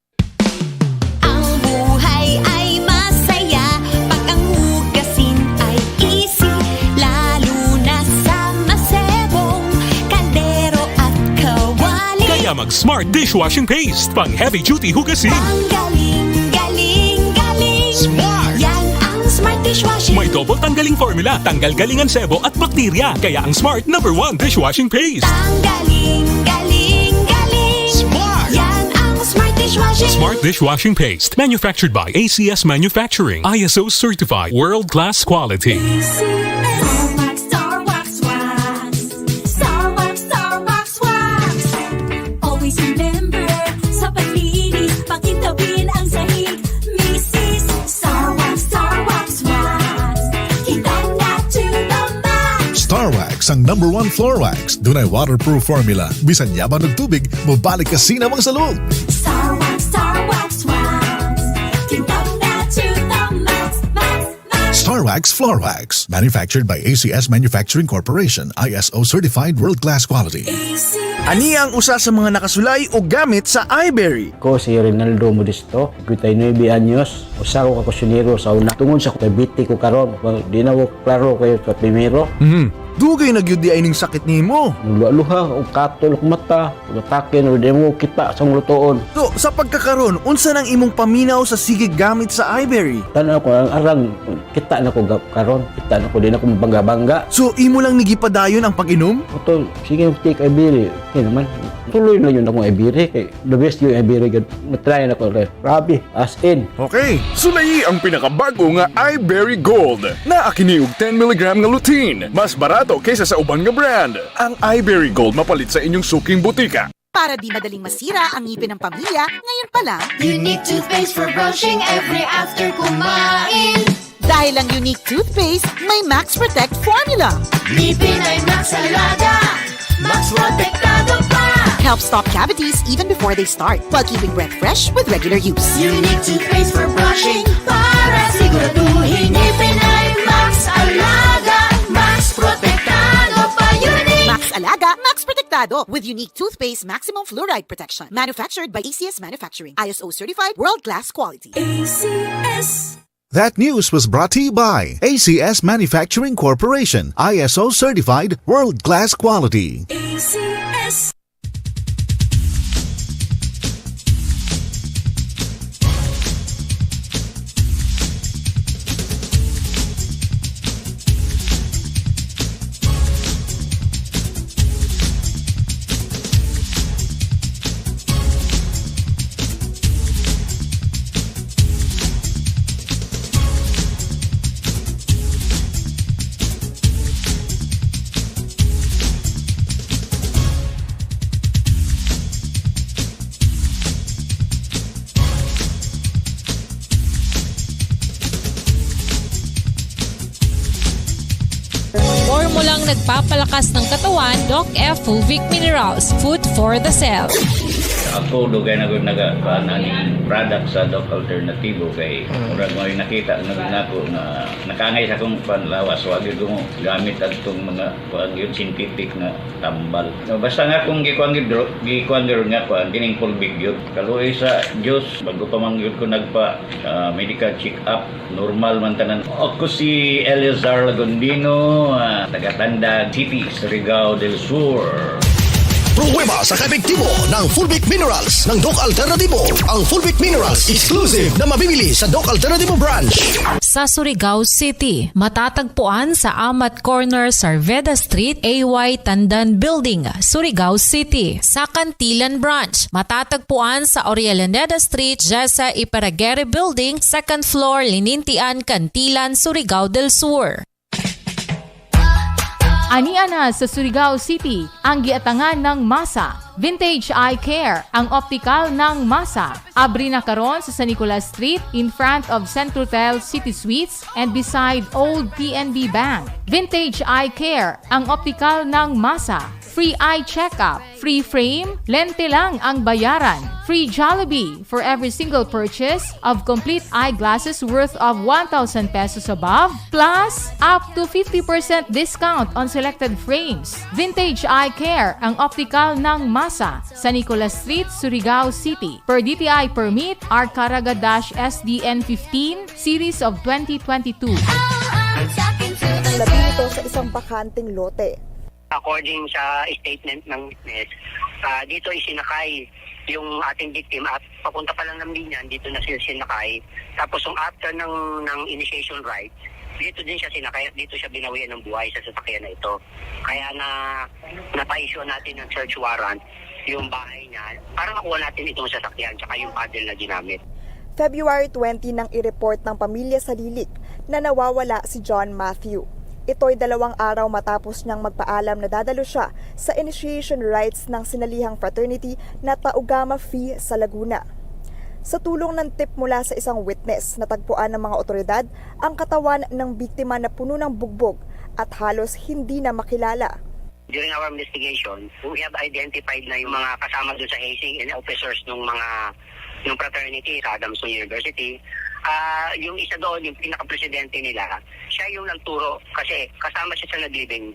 Ang buhay ay masaya pag ang hugasin ay easy, lalo na sa masebong kaldero at kawali. Kaya mag-Smart Dishwashing Paste, pang heavy-duty hugasin. Ang galing, galing, galing. Smart! Yan ang Smart Dishwashing. May double tanggaling formula, tanggal galingan sebo at bakterya. Kaya ang Smart #1 dishwashing paste. Ang galing, galing, galing. Smart! Yan ang Smart Dishwashing. Smart Dishwashing Paste, manufactured by ACS Manufacturing, ISO certified, world-class quality. Star Wax, Wax. Star Wax, Star Wax, Wax. Always remember, sa paglinis, pakitawin ang sahig. Mrs. Star Wax, Wax. Kitang na to the max. Star Wax ang #1 floor wax. Dunay waterproof formula. Bisan yaman ng tubig, mabalik ka sinamang sa loob. Star Wax, Wax. Kitang na to the max, max, max. Star Wax floor wax. Manufactured by ACS Manufacturing Corporation. ISO certified world-class quality. Ani ang usa sa mga nakasulay o gamit sa iBerry. Ko si Rinaldo Modesto, 59 anyos, usa ko kakusyonero sa una. Tungod sa kabiti ko karon, di na ko klaro kayo sa primero. Dugay nagyudi ay ning sakit nimo. Luha-luha, o katol, mata, ugatakin, o di mo kita sa lutoon. So, sa pagkakaroon, unsa nang imong paminaw sa sigig gamit sa iBerry? Tanaw ko, ang arang, kita na ko karon, kita na ko, di na ko bangga-bangga. So, imo lang nigipadayon ang pag-inom? Ito, sige, take iBerry. Okay naman, tuloy na yun akong iBerry. The best yung iBerry, matry na ko. Grabe, as in. Okay, sulayi ang pinakabago nga iBerry Gold na akiniug 10mg nga lutein. Mas barato kaysa sa uban nga brand. Ang iBerry Gold mapalit sa inyong suking butika. Para di madaling masira ang ngipin ng pamilya, ngayon pa lang, Unique toothpaste for brushing every after kumain. dahil ang unique toothpaste may Max Protect formula. Ngipin ay Max Alaga, Max Protektado pa. Helps stop cavities even before they start, while keeping breath fresh with regular use. Unique toothpaste for brushing para siguraduhin ngipin ay Max Alaga, Max Protektado pa. Unique Max Alaga, Max Protektado with unique toothpaste maximum fluoride protection. Manufactured by ACS Manufacturing, ISO certified, world-class quality. ACS. That news was brought to you by ACS Manufacturing Corporation, ISO certified, world-class quality. ACS. Formulang nagpapalakas ng katawan, Doc F. Fulvic Minerals, food for the cell. Ako dugay na gud naga-ning product sa Doc Alternativo kay murag mo nakita na ako na nakangay sa akong panlawas wag gyud mo gamit adtong mga kuan gyud synthetic na tambal. No, basta nga kung gikuan nga kuan kining Fulvic gyud kaluoy sa Dios bago pa man gyud ko nagpa medical check up normal man tanan. Ako si Elizar Lagondino, taga-Tandag City, Surigao del Sur. Pruweba sa kaepektibo ng Fulvic Minerals ng Doc Alternativo. Ang Fulvic Minerals exclusive na mabibili sa Doc Alternativo branch. Sa Surigao City, matatagpuan sa Amat Corner, Sarveda Street, AY Tandan Building, Surigao City. Sa Cantilan Branch, matatagpuan sa Orialaneda Street, Jessa Iparagere Building, 2nd floor, Linintian, Cantilan, Surigao del Sur. Aniana sa Surigao City, ang giatangan ng masa. Vintage Eye Care, ang optical ng masa. Abri na karon sa San Nicolas Street in front of Centrotel City Suites and beside Old PNB Bank. Vintage Eye Care, ang optical ng masa. Free eye checkup, free frame, lente lang ang bayaran. Free Jollibee for every single purchase of complete eyeglasses worth of 1,000 pesos above, plus up to 50% discount on selected frames. Vintage Eye Care, ang optical ng masa, sa Nicolas Street, Surigao City. Per DTI permit, R. Caraga-SDN 15, series of 2022. Labi ito sa isang bakanting lote. According sa statement ng witness, dito isinakay yung ating victim at papunta pa lang ng Binyan, dito na siya sinakay. Tapos yung after ng initiation rites, dito din siya sinakay at dito siya binawian ng buhay sa sasakyan na ito. Kaya napa-issue natin ng search warrant yung bahay niya para makuha natin itong sasakyan tsaka yung paddle na ginamit. February 20 nang i-report ng pamilya sa Lilik na nawawala si John Matthew. Ito'y 2 araw matapos niyang magpaalam na dadalo siya sa initiation rites ng sinalihang fraternity na Tau Gamma Phi sa Laguna. Sa tulong ng tip mula sa isang witness, natagpuan ng mga otoridad ang katawan ng biktima na puno ng bugbog at halos hindi na makilala. During our investigation, we have identified na yung mga kasama doon sa hazing and officers ng fraternity sa Adamson University. Yung isa doon, yung pinaka-presidente nila, siya yung nagturo kasi kasama siya sa naglibing.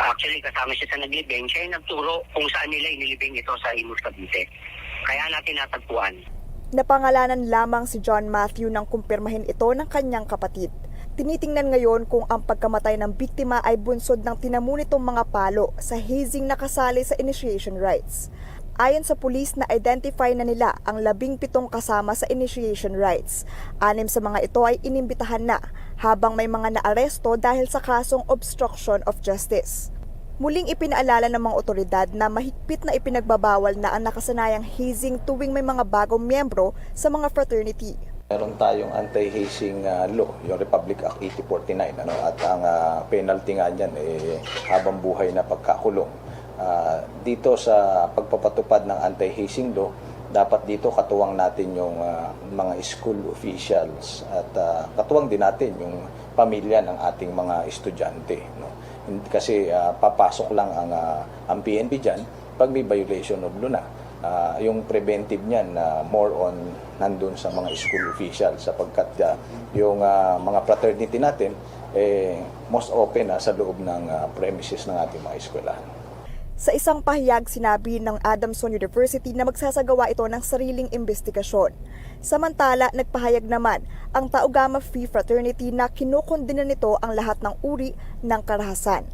Actually, kasama siya sa naglibing, siya yung nagturo kung saan nila inilibing ito sa Imus Cavite. Kaya natin natagpuan. Napangalanan lamang si John Matthew nang kumpirmahin ito ng kanyang kapatid. Tinitingnan ngayon kung ang pagkamatay ng biktima ay bunsod ng tinamu nitong mga palo sa hazing na kasali sa initiation rites. Ayon sa pulis, na-identify na nila ang 17 kasama sa initiation rites. 6 sa mga ito ay inimbitahan na, habang may mga naaresto dahil sa kasong obstruction of justice. Muling ipinaalala ng mga otoridad na mahigpit na ipinagbabawal na ang nakasanayang hazing tuwing may mga bagong miyembro sa mga fraternity. Meron tayong anti-hazing law, yung Republic Act 8049, at ang penalty nga niyan habang buhay na pagkakulong. Dito sa pagpapatupad ng anti-hazing law, dapat dito katuwang natin yung mga school officials at katuwang din natin yung pamilya ng ating mga estudyante. No? Kasi papasok lang ang PNP dyan pag may violation of law na. Yung preventive niyan more on nandun sa mga school officials sapagkat yung mga fraternity natin most open sa loob ng premises ng ating mga eskwelahan. Sa isang pahayag, sinabi ng Adamson University na magsasagawa ito ng sariling investigasyon. Samantala, nagpahayag naman ang Tau Gamma Phi Fraternity na kinukondena nito ang lahat ng uri ng karahasan.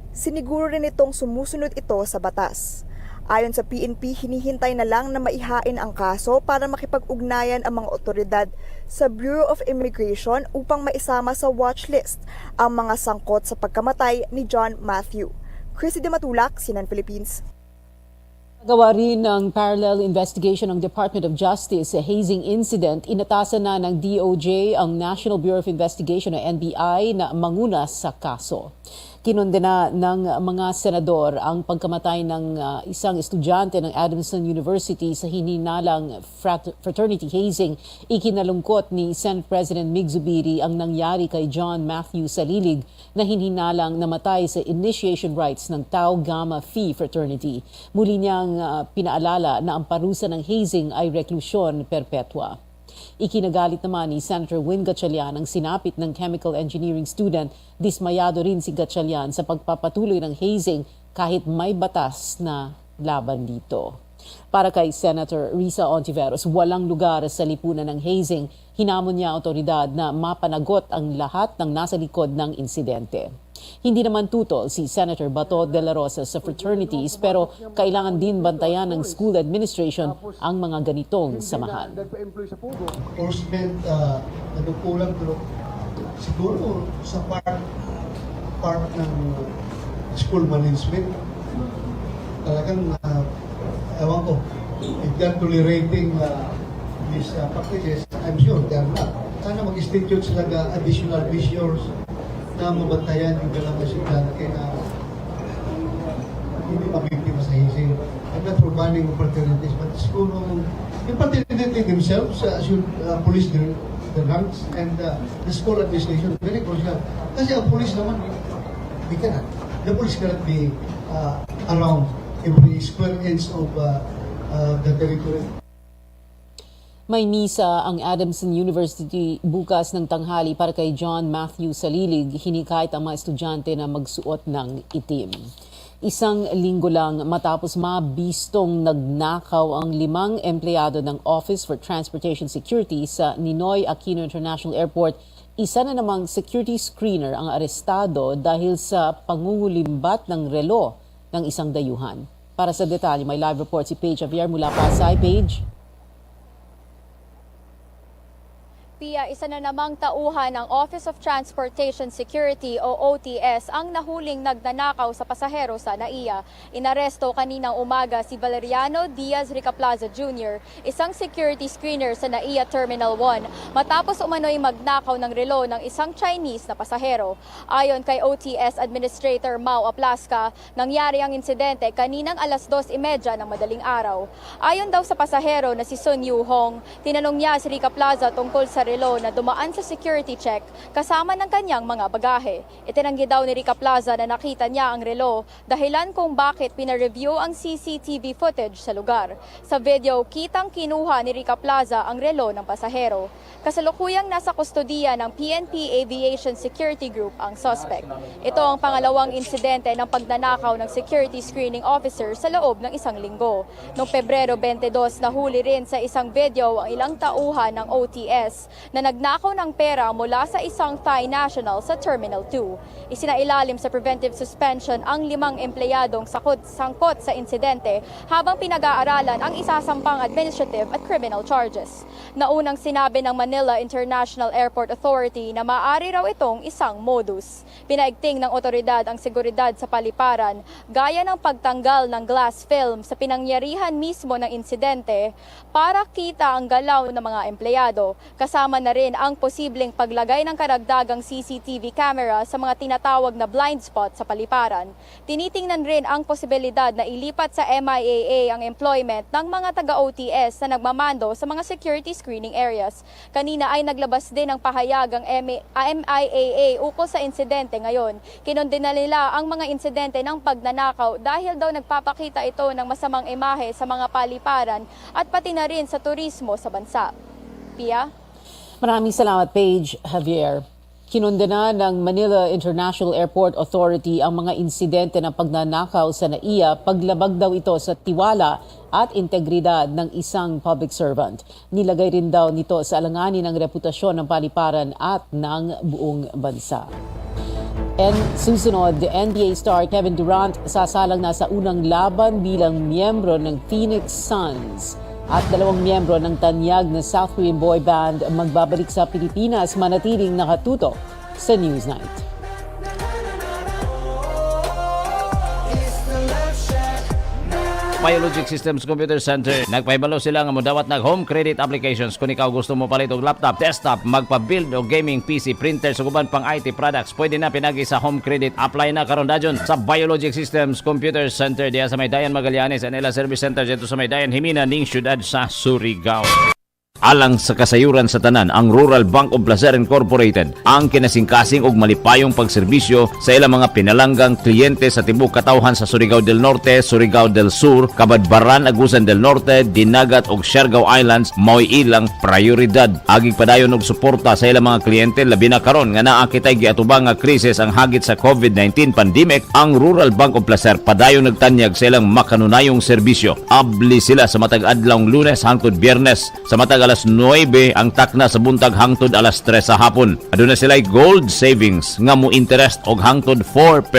Siniguro rin itong sumusunod ito sa batas. Ayon sa PNP, hinihintay na lang na maihain ang kaso para makipag-ugnayan ang mga otoridad sa Bureau of Immigration upang maisama sa watchlist ang mga sangkot sa pagkamatay ni John Matthew. Chrissy de Matulak, CNN Philippines. Gawa rin ng parallel investigation ng Department of Justice sa hazing incident. Inatasan na ng DOJ ang National Bureau of Investigation o NBI na manguna sa kaso. Kinondena ng mga senador ang pagkamatay ng isang estudyante ng Adamson University sa hininalang fraternity hazing. Ikinalungkot ni Senate President Mig Zubiri ang nangyari kay John Matthew sa Lilig na hininalang namatay sa initiation rites ng Tau Gamma Phi Fraternity. Muli niyang pinaalala na ang parusa ng hazing ay reklusyon perpetua. Ikinagalit naman ni Senator Win Gatchalian ang sinapit ng chemical engineering student. Dismayado rin si Gatchalian sa pagpapatuloy ng hazing kahit may batas na laban dito. Para kay Senator Risa Ontiveros, walang lugar sa lipunan ng hazing. Hinamon niya ang otoridad na mapanagot ang lahat ng nasa likod ng insidente. Hindi naman tutol si Senator Bato de la Rosa sa fraternities pero kailangan din bantayan ng school administration ang mga ganitong samahan. Enforcement, nagkukulang pero siguro sa part ng school management, talagang, ewan ko, if they're tolerating these practices, I'm sure they're not. Sana mag-institute sila additional measures na mabantayan yung dalang estudyante na hindi mabiktima sa hising. I'm not for banning fraternities, but siguro yung fraternity themselves should police their ranks and the school administration, very crucial. Kasi ang police naman, the police cannot be around every square inch of the territory. May misa ang Adamson University bukas ng tanghali para kay John Matthew Salilig. Hinikayat ang mga estudyante na magsuot ng itim. Isang linggo lang matapos mabistong nagnakaw ang 5 empleyado ng Office for Transportation Security sa Ninoy Aquino International Airport, isa na namang security screener ang arestado dahil sa pangungulimbat ng relo ng isang dayuhan. Para sa detalye, may live report si Paige Javier mula Pasay. Paige. Pia, isa na namang tauhan ng Office of Transportation Security o OTS ang nahuling nagnanakaw sa pasahero sa NAIA. Inaresto kaninang umaga si Valeriano Diaz Ricaplaza Jr., isang security screener sa NAIA Terminal 1, matapos umano'y magnakaw ng relo ng isang Chinese na pasahero. Ayon kay OTS Administrator Mau Aplaska, nangyari ang insidente kaninang 2:30 ng madaling araw. Ayon daw sa pasahero na si Sun Yu Hong, tinanong niya si Ricaplaza tungkol sa relo na dumaan sa security check kasama ng kanyang mga bagahe. Itinanggi daw ni Ricaplaza na nakita niya ang relo, dahilan kung bakit pinareview ang CCTV footage sa lugar. Sa video, kitang kinuha ni Ricaplaza ang relo ng pasahero. Kasalukuyang nasa kustodiya ng PNP Aviation Security Group ang suspect. Ito ang pangalawang insidente ng pagnanakaw ng security screening officer sa loob ng isang linggo. Noong Pebrero 22, nahuli rin sa isang video ang ilang tauhan ng OTS na nagnakaw ng pera mula sa isang Thai national sa Terminal 2. Isinailalim sa preventive suspension ang 5 empleyadong sangkot sa insidente habang pinag-aaralan ang isasampang administrative at criminal charges. Naunang sinabi ng Manila International Airport Authority na maaari raw itong isang modus. Pinaigting ng otoridad ang seguridad sa paliparan gaya ng pagtanggal ng glass film sa pinangyarihan mismo ng insidente para kita ang galaw ng mga empleyado. Kasama na rin ang posibleng paglagay ng karagdagang CCTV camera sa mga tinatawag na blind spot sa paliparan. Tinitingnan rin ang posibilidad na ilipat sa MIAA ang employment ng mga taga-OTS na nagmamando sa mga security screening areas. Kanina ay naglabas din ng pahayag ang MIAA ukol sa insidente ngayon. Kinondena nila ang mga insidente ng pagnanakaw dahil daw nagpapakita ito ng masamang imahe sa mga paliparan at pati na rin sa turismo sa bansa. Pia? Maraming salamat, Paige Javier. Kinondena ng Manila International Airport Authority ang mga insidente ng pagnanakaw sa NAIA, paglabag daw ito sa tiwala at integridad ng isang public servant. Nilagay rin daw nito sa alanganin ang reputasyon ng paliparan at ng buong bansa. And susunod, the NBA star Kevin Durant sasalang na sa unang laban bilang miyembro ng Phoenix Suns. At 2 miyembro ng tanyag na South Korean boy band magbabalik sa Pilipinas, manatiling nakatutok sa Newsnight. Biologic Systems Computer Center. Nagpahibalo sila nga modawat nag home credit applications kung ikaw gusto mo palit og laptop, desktop, magpa-build o gaming PC, printer, suguban pang IT products. Pwede na pinagi sa home credit. Apply na karon dayon sa Biologic Systems Computer Center diya sa Maydayan Magallanes and Ela Service Center dito sa Maydayan Himina ning syudad sa Surigao. Alang sa kasayuran sa tanan, ang Rural Bank of Placer Incorporated ang kinasingkasing og malipayong pagserbisyo sa ilang mga pinalanggang kliyente sa tibuok katawhan sa Surigao del Norte, Surigao del Sur, Cabadbaran, Agusan del Norte, Dinagat ug Siargao Islands mao'y ilang prioridad. Agig padayon og suporta sa ilang mga kliyente labi na karon nga naa kitay giatubang nga krisis ang hagit sa COVID-19 pandemic. Ang Rural Bank of Placer padayon nagtanyag sa ilang makanunayong serbisyo. Abli sila sa matag adlawng Lunes hangtod Biyernes, sa matag alas 9 ang takna sa buntag hangtod alas 3 sa hapon. Aduna sila gold savings nga mo interest og hangtod 4%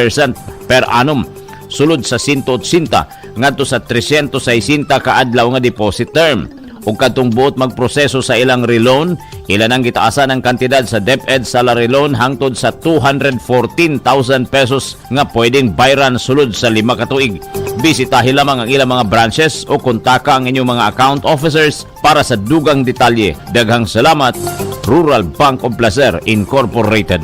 per annum. Sulod sa 180 ngadto sa 360 ka adlaw nga deposit term. Ug kadtong buot magproseso sa ilang reloan, ilan ang gitaasan ang kantidad sa DepEd salary loan hangtod sa 214,000 pesos nga pwedeng bayran sulod sa 5 ka tuig. Bisitahin lamang ang ilang mga branches o kontaka ang inyong mga account officers para sa dugang detalye. Daghang salamat, Rural Bank of Placer Incorporated.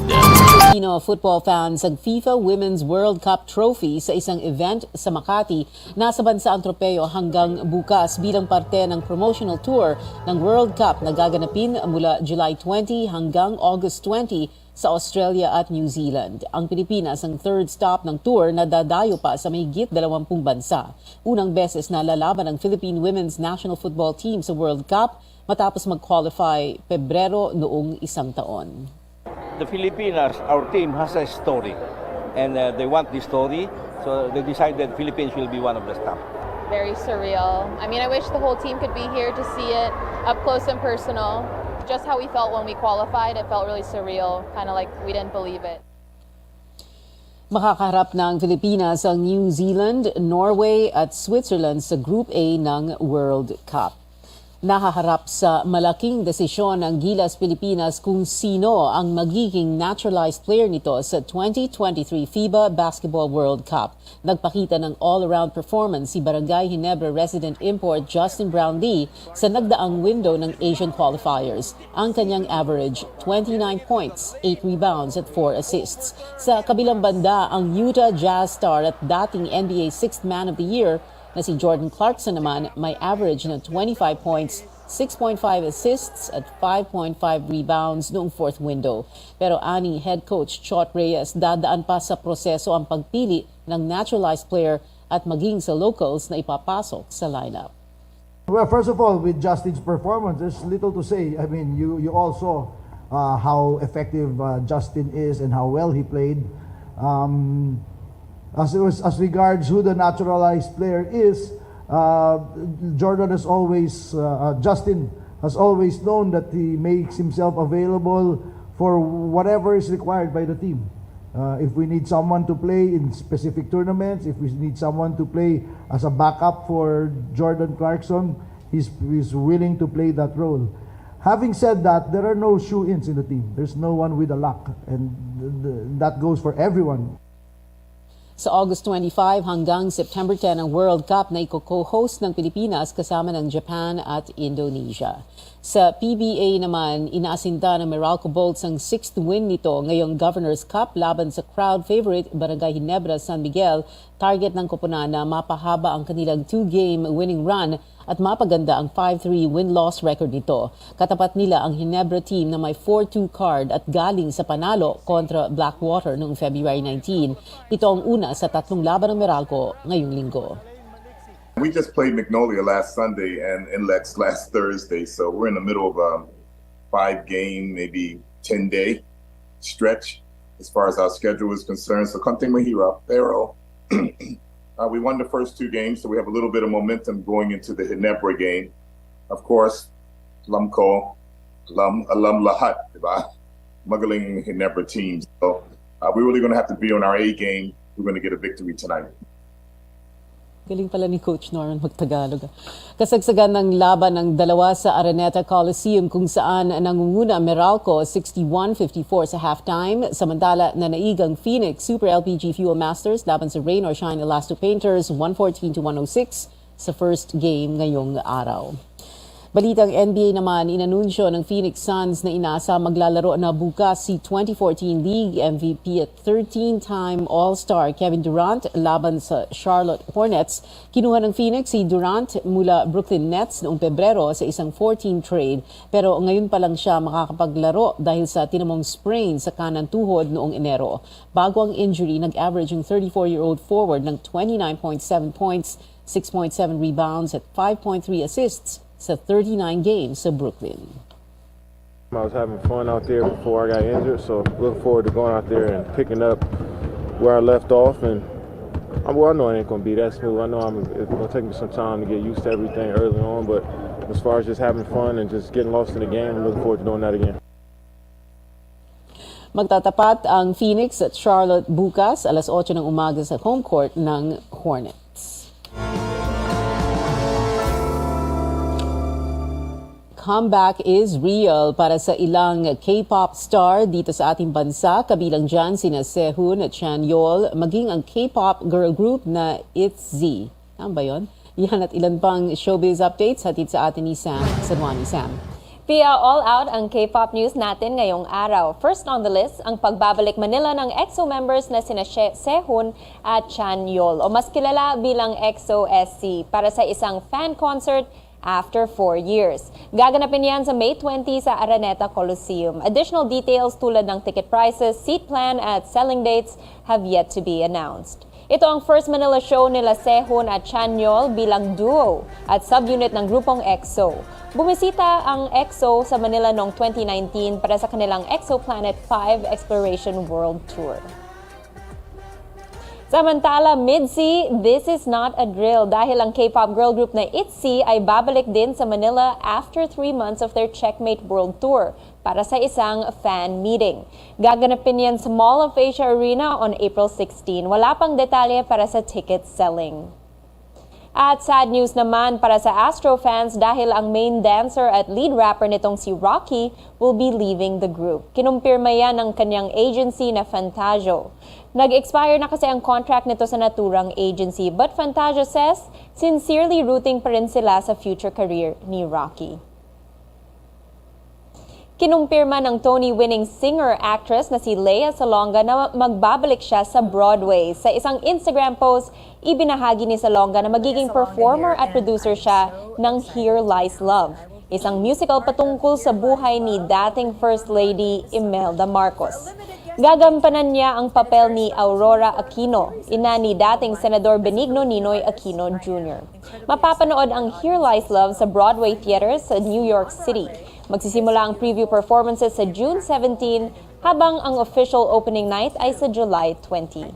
Filipino football fans ang FIFA Women's World Cup trophy sa isang event sa Makati. Nasa bansa ang tropeyo hanggang bukas bilang parte ng promotional tour ng World Cup na gaganapin mula July 20 hanggang August 20 sa Australia at New Zealand. Ang Pilipinas ang third stop ng tour na dadayo pa sa mahigit 20 bansa. Unang beses na lalaban ang Philippine Women's National Football Team sa World Cup matapos mag-qualify Pebrero noong isang taon. The Filipinas, our team has a story and they want this story, so they decided Philippines will be one of the stop. Very surreal. I mean, I wish the whole team could be here to see it up close and personal. Just how we felt when we qualified, it felt really surreal, kind of like we didn't believe it. Makakaharap ng Pilipinas ang New Zealand, Norway at Switzerland sa Group A ng World Cup. Nahaharap sa malaking desisyon ng Gilas Pilipinas kung sino ang magiging naturalized player nito sa 2023 FIBA Basketball World Cup. Nagpakita ng all-around performance si Barangay Ginebra resident import Justin Brownlee sa nagdaang window ng Asian qualifiers. Ang kanyang average, 29 points, 8 rebounds at 4 assists. Sa kabilang banda, ang Utah Jazz star at dating NBA Sixth Man of the Year na si Jordan Clarkson naman may average ng 25 points, 6.5 assists at 5.5 rebounds noong fourth window. Pero ani head coach Chot Reyes, dadaan pa sa proseso ang pagpili ng naturalized player at maging sa locals na ipapasok sa lineup. Well, first of all, with Justin's performance, there's little to say. I mean, you all saw how effective Justin is and how well he played. As regards who the naturalized player is, Justin has always known that he makes himself available for whatever is required by the team. If we need someone to play in specific tournaments, if we need someone to play as a backup for Jordan Clarkson, he's willing to play that role. Having said that, there are no shoe-ins in the team. There's no one with a lock, and that goes for everyone. Sa August 25 hanggang September 10 ang World Cup na iko-co-host ng Pilipinas kasama ng Japan at Indonesia. Sa PBA naman, inaasinta ng Meralco Bolts ang 6th win nito ngayong Governor's Cup laban sa crowd favorite Barangay Ginebra San Miguel. Target ng koponan na mapahaba ang kanilang 2-game winning run at mapaganda ang 5-3 win-loss record nito. Katapat nila ang Ginebra team na may 4-2 card at galing sa panalo kontra Blackwater noong February 19. Ito ang una sa 3 laban ng Meralco ngayong linggo. We just played Magnolia last Sunday and Inlex last Thursday, so we're in the middle of a 5-game, maybe 10-day stretch as far as our schedule is concerned. So Kante Mahira, pero we won the first 2 games, so we have a little bit of momentum going into the Ginebra game. Of course, alam lahat, diba? Magaling Ginebra teams. So we're really going to have to be on our A game. We're going to get a victory tonight. Galing pala ni Coach Norman magtagalog. Kasagsagan ng laban ng dalawa sa Araneta Coliseum kung saan nangunguna Meralco 61-54 sa halftime. Samantala nanaigang Phoenix Super LPG Fuel Masters laban sa Rain or Shine Elasto Painters 114-106 sa first game ngayong araw. Balitang NBA naman, inanunsyo ng Phoenix Suns na inasa maglalaro na bukas si 2014 League MVP at 13-time All-Star Kevin Durant laban sa Charlotte Hornets. Kinuha ng Phoenix si Durant mula Brooklyn Nets noong Pebrero sa isang 14 trade. Pero ngayon pa lang siya makakapaglaro dahil sa tinamong sprain sa kanang tuhod noong Enero. Bago ang injury, nag-average ang 34-year-old forward ng 29.7 points, 6.7 rebounds at 5.3 assists sa 39 games sa Brooklyn. I was having fun out there before I got injured, so looking forward to going out there and picking up where I left off. And I know it ain't going to be that smooth. I know it's going to take me some time to get used to everything early on, but as far as just having fun and just getting lost in the game, I'm looking forward to doing that again. Magtatapat ang Phoenix at Charlotte bukas, alas 8 ng umaga sa home court ng Hornets. Comeback is real para sa ilang K-pop star dito sa ating bansa, kabilang dyan sina Sehun at Chanyeol, maging ang K-pop girl group na ITZY. Tama ba yun? Yan at ilan pang showbiz updates hatid sa atin ni Sam Sanwani. Sam. Pia, all out ang K-pop news natin ngayong araw. First on the list, ang pagbabalik Manila ng EXO members na sina Sehun at Chanyeol o mas kilala bilang EXO SC para sa isang fan concert after 4 years. Gaganapin yan sa May 20 sa Araneta Coliseum. Additional details tulad ng ticket prices, seat plan at selling dates have yet to be announced. Ito ang first Manila show nila Sehun at Chanyeol bilang duo at subunit ng grupong EXO. Bumisita ang EXO sa Manila noong 2019 para sa kanilang Exoplanet 5 Exploration World Tour. Samantala, mid-C, this is not a drill dahil ang K-pop girl group na ITZY ay babalik din sa Manila after 3 months of their Checkmate World Tour para sa isang fan meeting. Gaganapin yan sa Mall of Asia Arena on April 16. Wala pang detalye para sa ticket selling. At sad news naman para sa Astro fans dahil ang main dancer at lead rapper nitong si Rocky will be leaving the group. Kinumpirma yan ng kanyang agency na Fantasio. Nag-expire na kasi ang contract nito sa naturang agency, but Fantasio says sincerely rooting pa rin sila sa future career ni Rocky. Kinumpirma ng Tony-winning singer-actress na si Lea Salonga na magbabalik siya sa Broadway. Sa isang Instagram post, ibinahagi ni Salonga na magiging performer at producer siya ng Here Lies Love, isang musical patungkol sa buhay ni dating First Lady Imelda Marcos. Gagampanan niya ang papel ni Aurora Aquino, ina ni dating Senador Benigno Ninoy Aquino Jr. Mapapanood ang Here Lies Love sa Broadway Theaters sa New York City. Magsisimula ang preview performances sa June 17 habang ang official opening night ay sa July 20.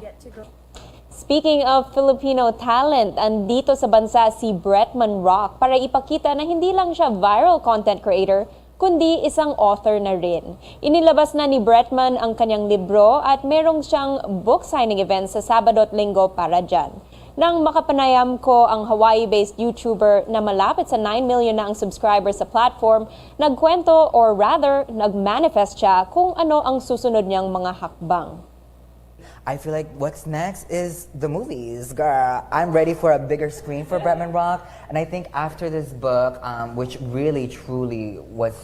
Speaking of Filipino talent, andito sa bansa si Bretman Rock para ipakita na hindi lang siya viral content creator, kundi isang author na rin. Inilabas na ni Bretman ang kanyang libro at merong siyang book signing event sa Sabado at Linggo para dyan. Nang makapanayam ko ang Hawaii-based YouTuber na malapit sa 9 million na ang subscribers sa platform, nagkwento or rather, nagmanifest siya kung ano ang susunod niyang mga hakbang. I feel like what's next is the movies. Girl, I'm ready for a bigger screen for Bretman Rock. And I think after this book, which really, truly was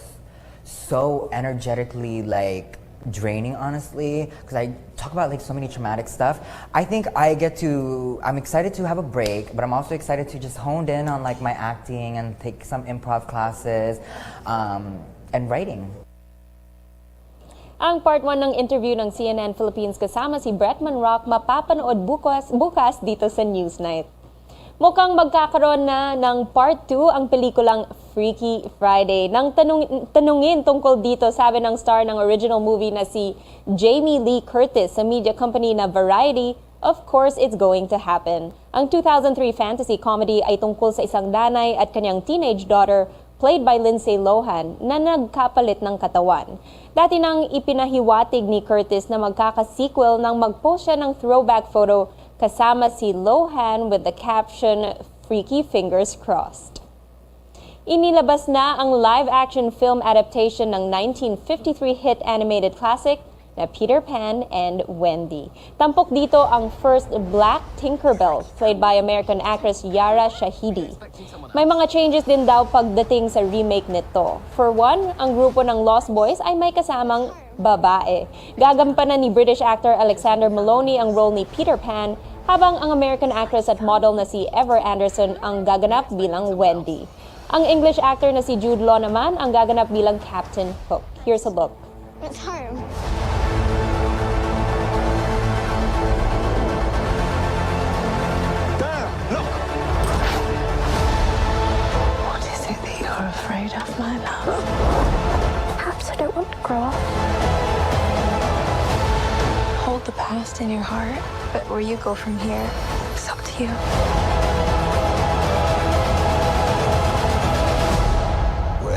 so energetically draining, honestly, because I talk about so many traumatic stuff. I think I'm excited to have a break, but I'm also excited to just hone in on my acting and take some improv classes and writing. Ang part 1 ng interview ng CNN Philippines kasama si Bretman Rock mapapanood bukas dito sa Newsnight. Mukhang magkakaroon na ng part 2 ang pelikulang Freaky Friday. Nang tanungin tungkol dito, sabi ng star ng original movie na si Jamie Lee Curtis sa media company na Variety, of course it's going to happen. Ang 2003 fantasy comedy ay tungkol sa isang nanay at kanyang teenage daughter played by Lindsay Lohan na nagkapalit ng katawan. Dati nang ipinahiwatig ni Curtis na magkaka-sequel nang mag-post siya ng throwback photo kasama si Lohan with the caption, "Freaky Fingers Crossed." Inilabas na ang live-action film adaptation ng 1953 hit animated classic na Peter Pan and Wendy. Tampok dito ang first Black Tinkerbell, played by American actress Yara Shahidi. May mga changes din daw pagdating sa remake nito. For one, ang grupo ng Lost Boys ay may kasamang babae. Gagampanan ni British actor Alexander Maloney ang role ni Peter Pan, habang ang American actress at model na si Ever Anderson ang gaganap bilang Wendy. Ang English actor na si Jude Law naman ang gaganap bilang Captain Hook. Here's a look. It's home. Afraid of my love. Perhaps I don't want to grow up. Hold the past in your heart, but where you go from here, it's up to you.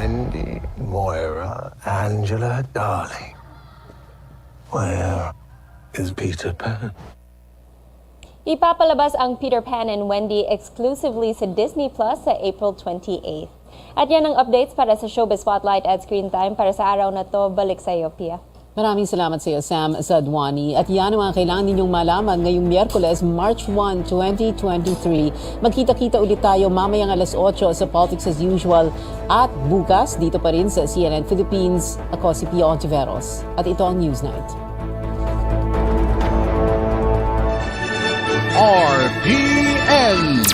Wendy, Moira, Angela, darling. Where is Peter Pan? Ipapalabas ang Peter Pan and Wendy exclusively sa Disney Plus sa April 28. At yan ang updates para sa Showbiz Spotlight at Screen Time para sa araw na to. Balik sa iyo, Pia. Maraming salamat sa iyo, Sam Zadwani. At yan ang mga kailangan ninyong malaman ngayong Miyerkules, March 1, 2023. Magkita-kita ulit tayo mamayang alas 8 sa Politics as Usual. At bukas, dito pa rin sa CNN Philippines. Ako si Pia Ontiveros. At ito ang Newsnight. RPN